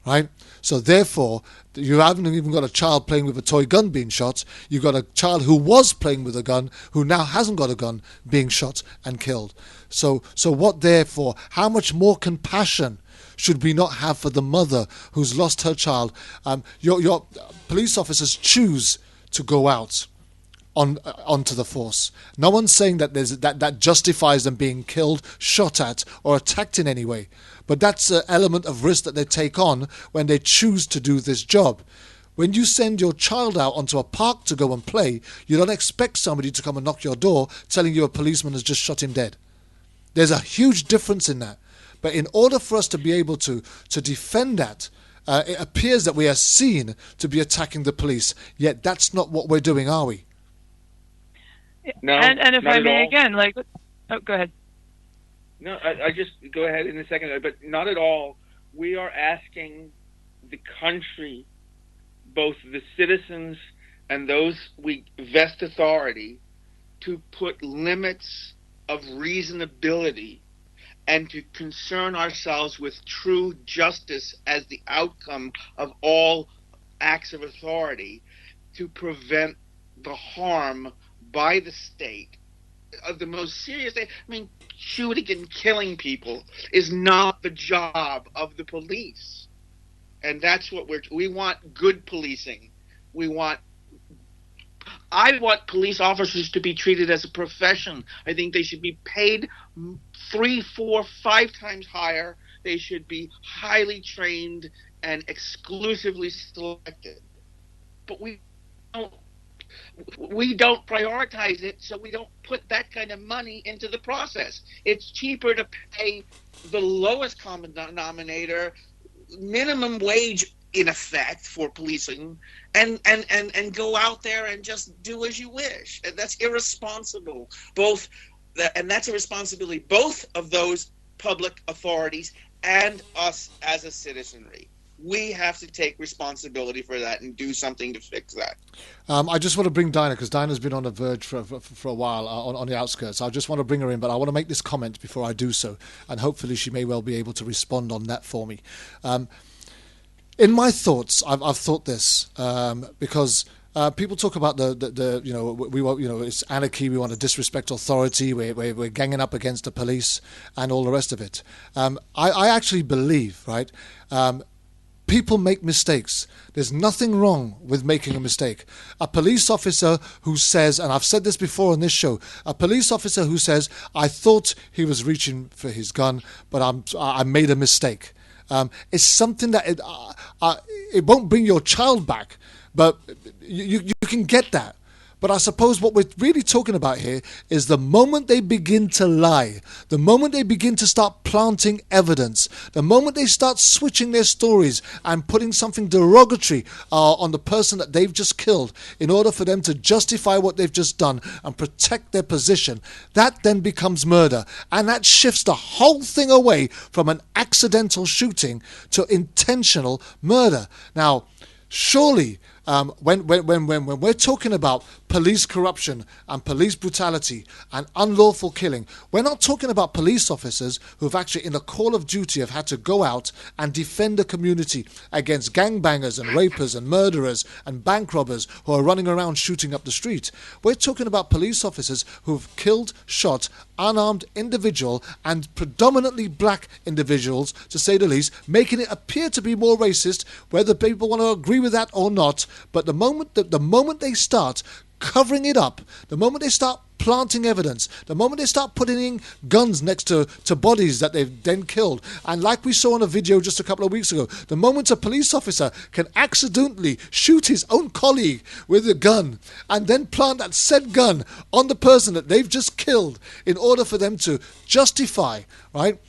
right? So therefore, you haven't even got a child playing with a toy gun being shot. You've got a child who was playing with a gun, who now hasn't got a gun, being shot and killed. So what therefore, how much more compassion should we not have for the mother who's lost her child? Your police officers choose to go out onto the force. No one's saying that that justifies them being killed, shot at, or attacked in any way. But that's an element of risk that they take on when they choose to do this job. When you send your child out onto a park to go and play, you don't expect somebody to come and knock your door telling you a policeman has just shot him dead. There's a huge difference in that. But in order for us to be able to defend that, it appears that we are seen to be attacking the police. Yet that's not what we're doing, are we? No, and if not I at may all. again, go ahead. No, I just go ahead in a second, but not at all. We are asking the country, both the citizens and those we vest authority, to put limits of reasonability and to concern ourselves with true justice as the outcome of all acts of authority to prevent the harm by the state of the most serious. I mean, shooting and killing people is not the job of the police, and that's what we want. Good policing. I want police officers to be treated as a profession. I think they should be paid 3, 4, 5 times higher. They should be highly trained and exclusively selected. But we don't prioritize it, so we don't put that kind of money into the process. It's cheaper to pay the lowest common denominator, minimum wage in effect for policing, and go out there and just do as you wish. And that's irresponsible. And that's a responsibility both of those public authorities and us as a citizenry. We have to take responsibility for that and do something to fix that. I just want to bring Dinah, because Dinah's been on the verge for a while on the outskirts. I just want to bring her in, but I want to make this comment before I do so, and hopefully she may well be able to respond on that for me. In my thoughts, I've thought this because people talk about the we want, it's anarchy. We want to disrespect authority. We're ganging up against the police and all the rest of it. I actually believe, right. People make mistakes. There's nothing wrong with making a mistake. A police officer who says, and I've said this before on this show, a police officer who says, I thought he was reaching for his gun, but I made a mistake. It's something that it won't bring your child back, but you can get that. But I suppose what we're really talking about here is the moment they begin to lie, the moment they begin to start planting evidence, the moment they start switching their stories and putting something derogatory on the person that they've just killed in order for them to justify what they've just done and protect their position, that then becomes murder. And that shifts the whole thing away from an accidental shooting to intentional murder. Now, surely, when we're talking about police corruption and police brutality and unlawful killing, we're not talking about police officers who've actually, in the call of duty, have had to go out and defend the community against gangbangers and rapers and murderers and bank robbers who are running around shooting up the street. We're talking about police officers who've killed, shot, unarmed individual and predominantly black individuals, to say the least, making it appear to be more racist, whether people want to agree with that or not. But the moment they start covering it up, the moment they start planting evidence, the moment they start putting in guns next to bodies that they've then killed, and like we saw in a video just a couple of weeks ago, the moment a police officer can accidentally shoot his own colleague with a gun and then plant that said gun on the person that they've just killed in order for them to justify, right,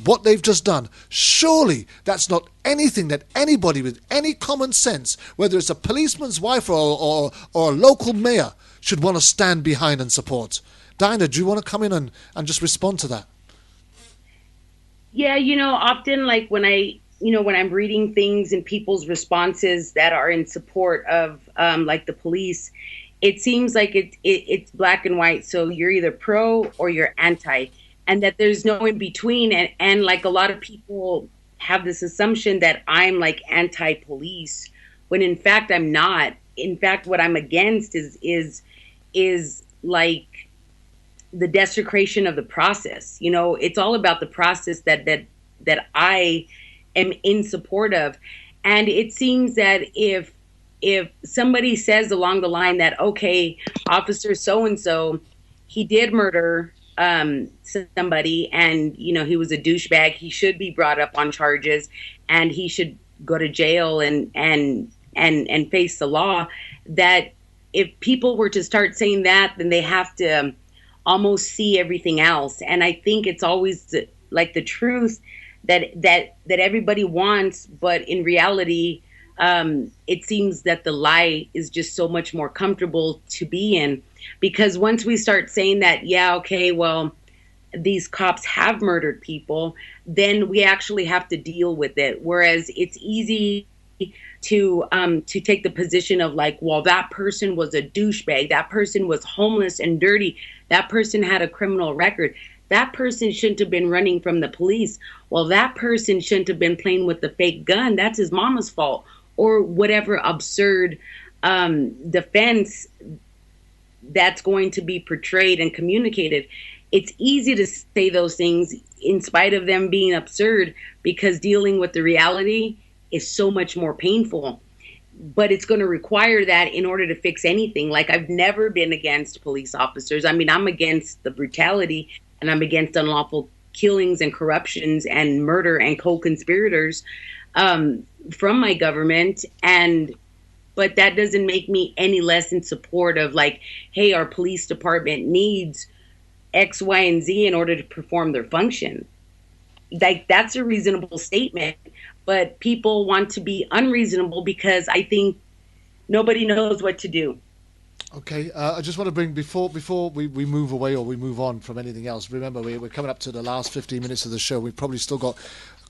what they've just done. Surely that's not anything that anybody with any common sense, whether it's a policeman's wife or a local mayor, should want to stand behind and support. Dinah, do you want to come in and just respond to that? Yeah, often like when I'm reading things and people's responses that are in support of like the police, it seems like it's black and white. So you're either pro or you're anti. And that there's no in between, and like a lot of people have this assumption that I'm like anti-police, when in fact I'm not. In fact, what I'm against is like the desecration of the process. You know, it's all about the process that I am in support of. And it seems that if somebody says along the line that, okay, officer so-and-so, he did murder somebody, and, you know, he was a douchebag, he should be brought up on charges, and he should go to jail and face the law, that if people were to start saying that, then they have to almost see everything else. And I think it's always like the truth that everybody wants, but in reality, it seems that the lie is just so much more comfortable to be in. Because once we start saying that, yeah, okay, well, these cops have murdered people, then we actually have to deal with it. Whereas it's easy to take the position of like, well, that person was a douchebag, that person was homeless and dirty, that person had a criminal record, that person shouldn't have been running from the police, well, that person shouldn't have been playing with the fake gun, that's his mama's fault, or whatever absurd defense that's going to be portrayed and communicated. It's easy to say those things in spite of them being absurd, because dealing with the reality is so much more painful. But it's going to require that in order to fix anything. Like, I've never been against police officers. I mean, I'm against the brutality, and I'm against unlawful killings and corruptions and murder and co-conspirators from my government. But that doesn't make me any less in support of like, hey, our police department needs X, Y, and Z in order to perform their function. Like, that's a reasonable statement, but people want to be unreasonable because I think nobody knows what to do. Okay, I just want to bring, before we move away or we move on from anything else, remember we're coming up to the last 15 minutes of the show. We've probably still got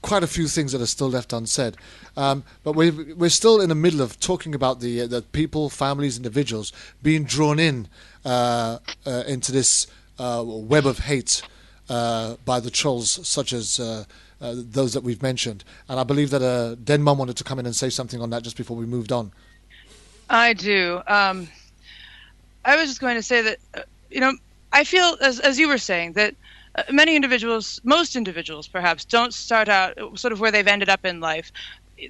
quite a few things that are still left unsaid. But we're still in the middle of talking about the people, families, individuals being drawn in into this web of hate by the trolls, such as those that we've mentioned. And I believe that Denman wanted to come in and say something on that just before we moved on. I do. I was just going to say that, I feel, as you were saying, that many individuals, most individuals perhaps, don't start out sort of where they've ended up in life.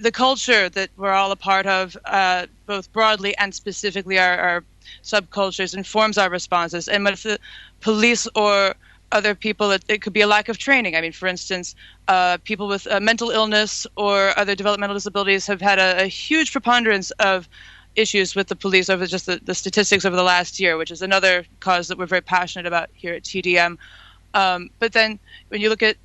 The culture that we're all a part of, both broadly and specifically our subcultures, informs our responses. And with the police or other people, it could be a lack of training. I mean, for instance, people with mental illness or other developmental disabilities have had a huge preponderance of issues with the police over just the statistics over the last year, which is another cause that we're very passionate about here at TDM. But then when you look at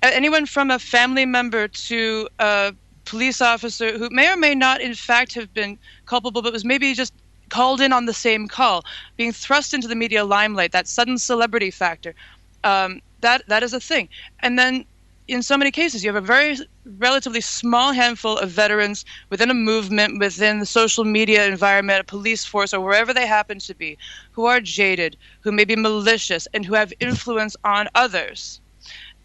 anyone from a family member to a police officer who may or may not in fact have been culpable, but was maybe just called in on the same call, being thrust into the media limelight, that sudden celebrity factor, that is a thing. And then in so many cases, you have a very relatively small handful of veterans within a movement, within the social media environment, a police force, or wherever they happen to be, who are jaded, who may be malicious, and who have influence on others.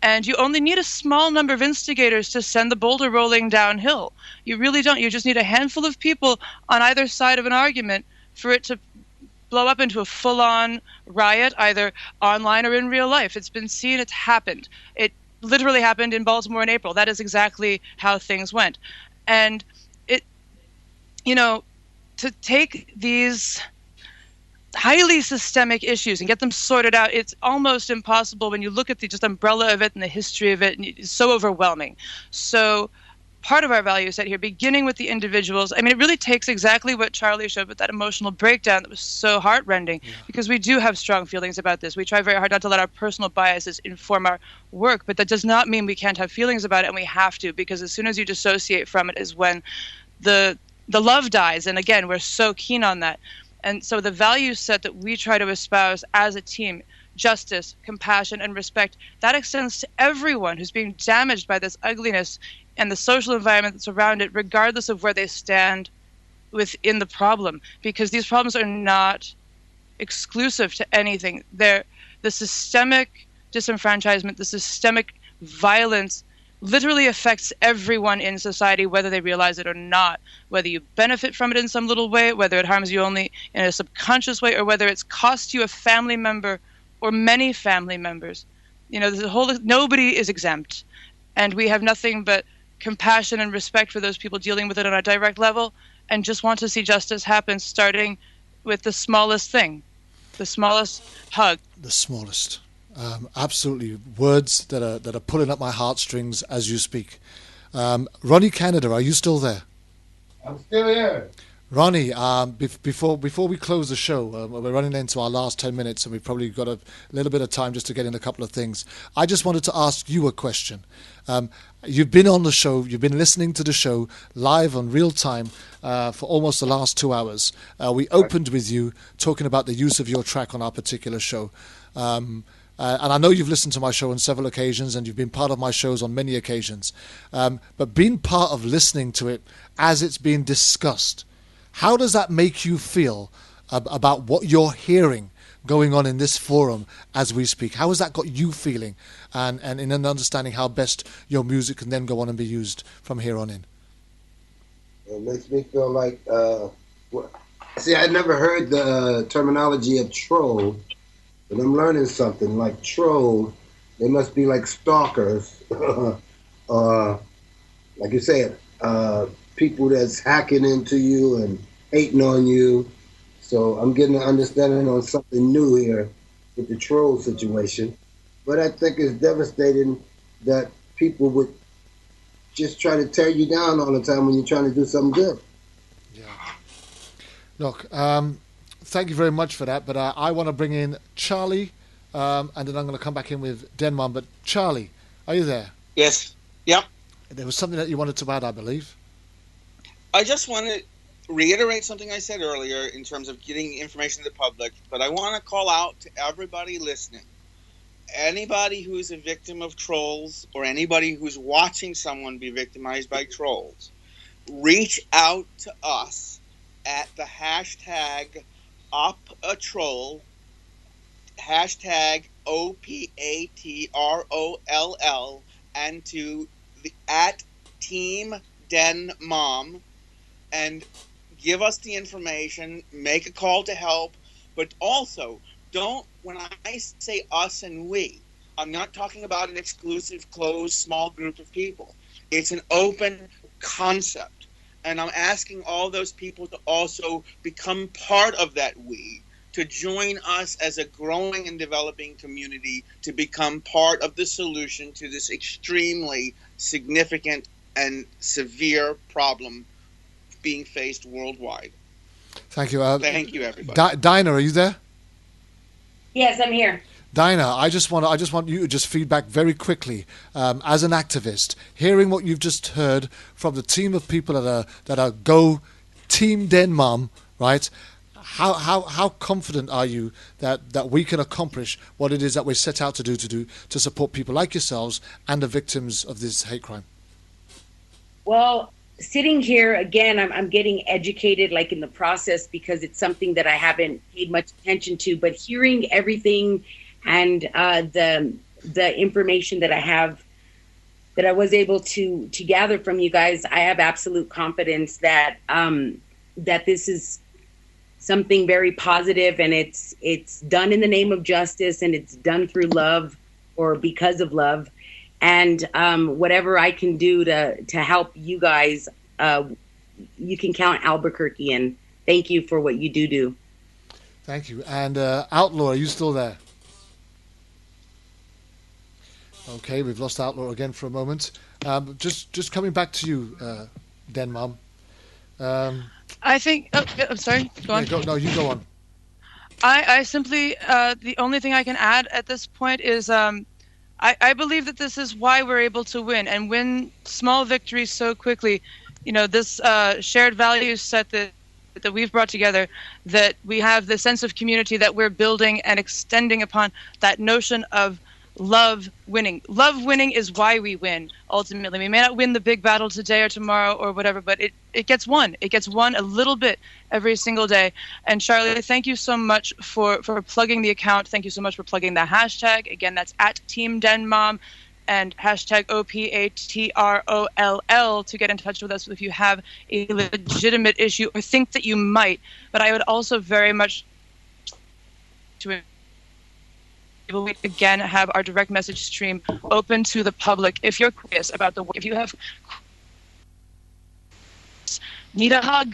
And you only need a small number of instigators to send the boulder rolling downhill. You really don't. You just need a handful of people on either side of an argument for it to blow up into a full-on riot, either online or in real life. It's been seen. It's happened. It literally happened in Baltimore in April. That is exactly how things went. And to take these highly systemic issues and get them sorted out, it's almost impossible when you look at the just umbrella of it and the history of it, and it's so overwhelming. So part of our value set here, beginning with the individuals, I mean, it really takes exactly what Charlie showed with that emotional breakdown that was so heartrending, because we do have strong feelings about this. We try very hard not to let our personal biases inform our work, but that does not mean we can't have feelings about it, and we have to, because as soon as you dissociate from it is when the love dies, and again, we're so keen on that. And so the value set that we try to espouse as a team, justice, compassion, and respect, that extends to everyone who's being damaged by this ugliness and the social environment that's around it, regardless of where they stand within the problem, because these problems are not exclusive to anything. They're the systemic disenfranchisement, the systemic violence literally affects everyone in society, whether they realize it or not, whether you benefit from it in some little way, whether it harms you only in a subconscious way, or whether it's cost you a family member or many family members. Nobody is exempt, and we have nothing but compassion and respect for those people dealing with it on a direct level, and just want to see justice happen, starting with the smallest thing, the smallest hug. The smallest. Absolutely. Words that are pulling up my heartstrings as you speak. Ronnie Canada, are you still there? I'm still here. Ronnie, before we close the show, we're running into our last 10 minutes, and we've probably got a little bit of time just to get in a couple of things. I just wanted to ask you a question. You've been on the show, you've been listening to the show live on real time for almost the last 2 hours. We opened with you talking about the use of your track on our particular show. And I know you've listened to my show on several occasions, and you've been part of my shows on many occasions. But being part of listening to it as it's being discussed, how does that make you feel about what you're hearing going on in this forum as we speak? How has that got you feeling, and in an understanding how best your music can then go on and be used from here on in? It makes me feel like, see, I never heard the terminology of troll, but I'm learning something. Like troll, they must be like stalkers, like you said, people that's hacking into you and hating on you. So I'm getting an understanding on something new here with the troll situation. But I think it's devastating that people would just try to tear you down all the time when you're trying to do something good. Yeah. Look, thank you very much for that. But I want to bring in Charlie, and then I'm going to come back in with Denman. But Charlie, are you there? Yes. Yep. There was something that you wanted to add, I believe. I just want to reiterate something I said earlier in terms of getting information to the public, but I want to call out to everybody listening. Anybody who's a victim of trolls, or anybody who's watching someone be victimized by trolls, reach out to us at the hashtag #UpaTroll, hashtag OPATROLL, and to the @TeamDenMom, and give us the information, make a call to help, but also don't, when I say us and we, I'm not talking about an exclusive, closed, small group of people. It's an open concept. And I'm asking all those people to also become part of that we, to join us as a growing and developing community, to become part of the solution to this extremely significant and severe problem being faced worldwide. Thank you. Thank you, everybody. Dinah, are you there? Yes, I'm here. Dinah, I just want you to just feedback very quickly, as an activist, hearing what you've just heard from the team of people that are Go Team Denmom, right? How confident are you that we can accomplish what it is that we're set out to do to support people like yourselves and the victims of this hate crime? Well, sitting here again, I'm getting educated, like in the process, because it's something that I haven't paid much attention to. But hearing everything and the information that I have, that I was able to gather from you guys, I have absolute confidence that that this is something very positive, and it's done in the name of justice, and it's done through love or because of love. And whatever I can do to help you guys, you can count Albuquerque in. Thank you for what you do. Thank you. And Outlaw, are you still there? Okay, we've lost Outlaw again for a moment. Just coming back to you, Denmom. I think... Oh, I'm sorry. Go on. No, you go on. I simply... the only thing I can add at this point is... I believe that this is why we're able to win and win small victories so quickly. You know, this shared values set that we've brought together, that we have the sense of community that we're building and extending upon that notion of love winning. Love winning is why we win, ultimately. We may not win the big battle today or tomorrow or whatever, but it gets won. It gets won a little bit every single day. And Charlie, thank you so much for plugging the account. Thank you so much for plugging the hashtag. Again, that's @TeamDenMom. and hashtag OPATROLL to get in touch with us if you have a legitimate issue or think that you might. But I would also very much to again have our direct message stream open to the public. If you're curious about if you have need a hug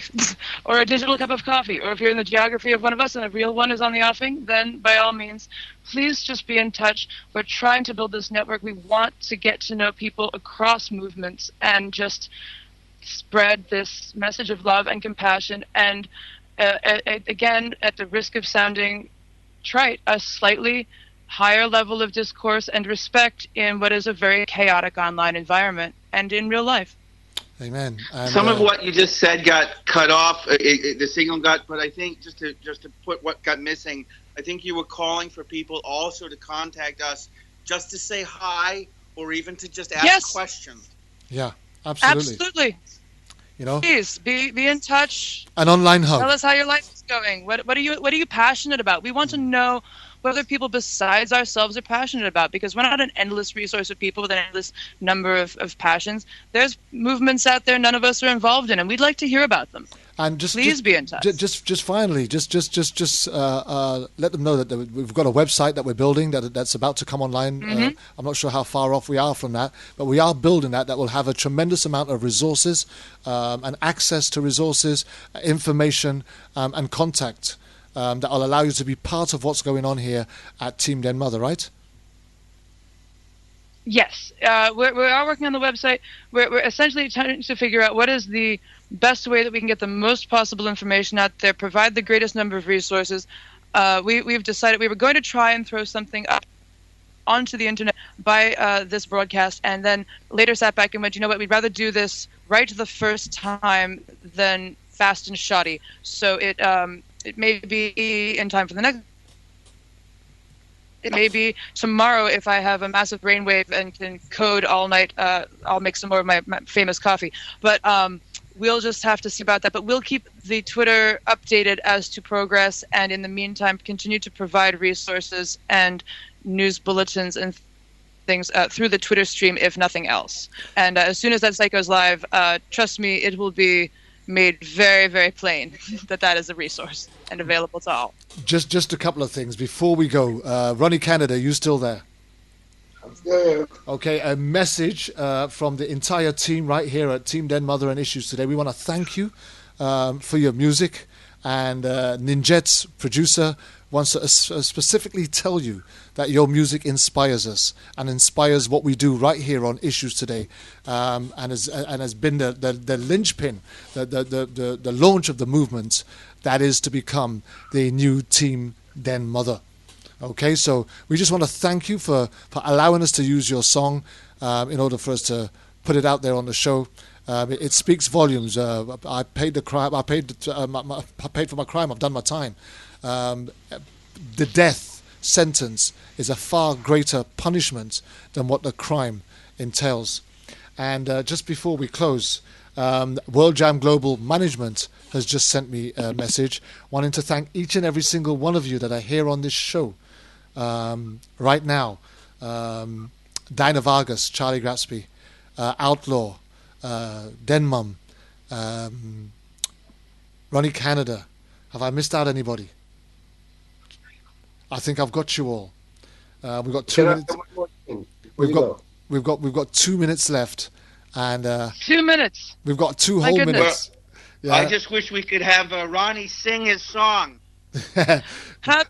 or a digital cup of coffee, or if you're in the geography of one of us and a real one is on the offing, then by all means, please just be in touch. We're trying to build this network. We want to get to know people across movements and just spread this message of love and compassion. And again, at the risk of sounding trite, a slightly higher level of discourse and respect in what is a very chaotic online environment and in real life. Amen. And, some of what you just said got cut off. The signal got, but I think just to put what got missing, I think you were calling for people also to contact us just to say hi or even to just ask questions. Yeah, absolutely. Absolutely. You know, please be in touch. An online hug. Tell us how your life is going. What are you passionate about? We want to know what other people besides ourselves are passionate about, because we're not an endless resource of people with an endless number of passions. There's movements out there none of us are involved in, and we'd like to hear about them. And please be in touch. Just finally, let them know that we've got a website that we're building that's about to come online. Mm-hmm. I'm not sure how far off we are from that, but we are building that will have a tremendous amount of resources and access to resources, information, and contact that will allow you to be part of what's going on here at Team Den Mother, right? Yes, we are working on the website. We're essentially trying to figure out what is the best way that we can get the most possible information out there, provide the greatest number of resources. We've decided we were going to try and throw something up onto the internet by this broadcast, and then later sat back and went, you know what, we'd rather do this right the first time than fast and shoddy. So it may be in time for the next. It may be tomorrow if I have a massive brainwave and can code all night. I'll make some more of my famous coffee. But we'll just have to see about that. But we'll keep the Twitter updated as to progress, and in the meantime, continue to provide resources and news bulletins and things through the Twitter stream, if nothing else. And as soon as that site goes live, trust me, it will be made very, very plain that is a resource and available to all. Just a couple of things before we go. Ronnie Canada, you still there? I'm still here. Okay, a message from the entire team right here at Team Den Mother and Issues Today. We want to thank you for your music, and Ninjet's producer wants to specifically tell you that your music inspires us and inspires what we do right here on Issues Today, and has been the linchpin, the launch of the movement that is to become the new Team Den Mother. Okay, so we just want to thank you for allowing us to use your song in order for us to put it out there on the show. It speaks volumes. I paid the crime. I paid for my crime. I've done my time. The death sentence is a far greater punishment than what the crime entails. And just before we close, World Jam Global Management has just sent me a message wanting to thank each and every single one of you that are here on this show right now. Dinah Vargas, Charlie Gratsby, Outlaw, Denmum, Ronnie Canada. Have I missed out anybody? I think I've got you all. We've got 2 minutes. We've got 2 minutes left, and 2 minutes. We've got two whole minutes. Yeah. I just wish we could have Ronnie sing his song. That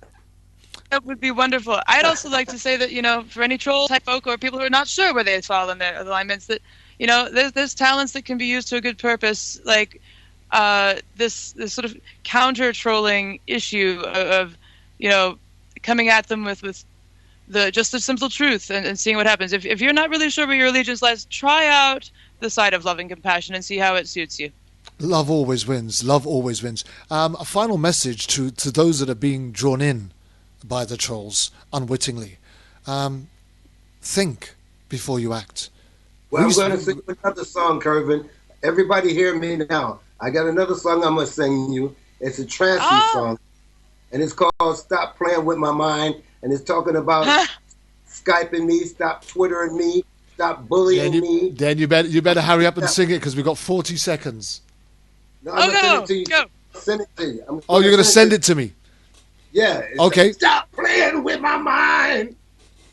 would be wonderful. I'd also like to say that, for any troll type folk or people who are not sure where they fall in their alignments, that there's talents that can be used to a good purpose, like this sort of counter trolling issue of coming at them with just the simple truth and seeing what happens. If you're not really sure where your allegiance lies, try out the side of love and compassion and see how it suits you. Love always wins. Love always wins. A final message to those that are being drawn in by the trolls unwittingly. Think before you act. Well, I'm going to sing another song, Kervin. Everybody hear me now. I got another song I'm going to sing you. It's a trancey song. And it's called Stop Playing With My Mind. And it's talking about Skyping me, stop Twittering me, Stop bullying me. Then you better hurry up and sing it because we've got 40 seconds. No, I'm gonna send it to you. Go. Send it to you. Oh, you're going to send it to me? Yeah. Okay. Stop playing with my mind.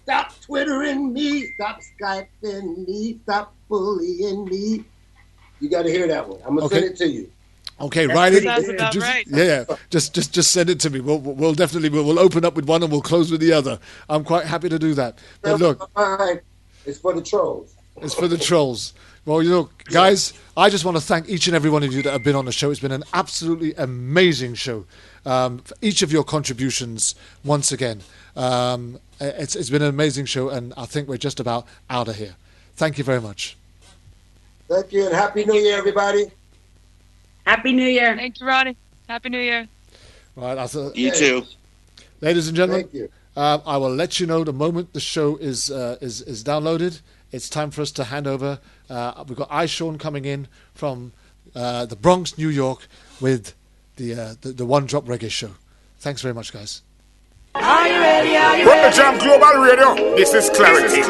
Stop Twittering me. Stop Skyping me. Stop bullying me. You got to hear that one. I'm going to send it to you. Okay, write it. Sounds about right. Yeah. Just send it to me. We'll definitely we'll open up with one and we'll close with the other. I'm quite happy to do that. But look, it's for the trolls. It's for the trolls. Well, guys, I just want to thank each and every one of you that have been on the show. It's been an absolutely amazing show. For each of your contributions, once again. It's been an amazing show, and I think we're just about out of here. Thank you very much. Thank you, and Happy New Year, everybody. Happy New Year. Thank you, Ronnie. Happy New Year. Right, You too. ladies and gentlemen, Thank you. I will let you know the moment the show is downloaded. It's time for us to hand over. We've got iSean coming in from the Bronx, New York, with the One Drop Reggae Show. Thanks very much, guys. World Jam Global Radio. This is Clarity.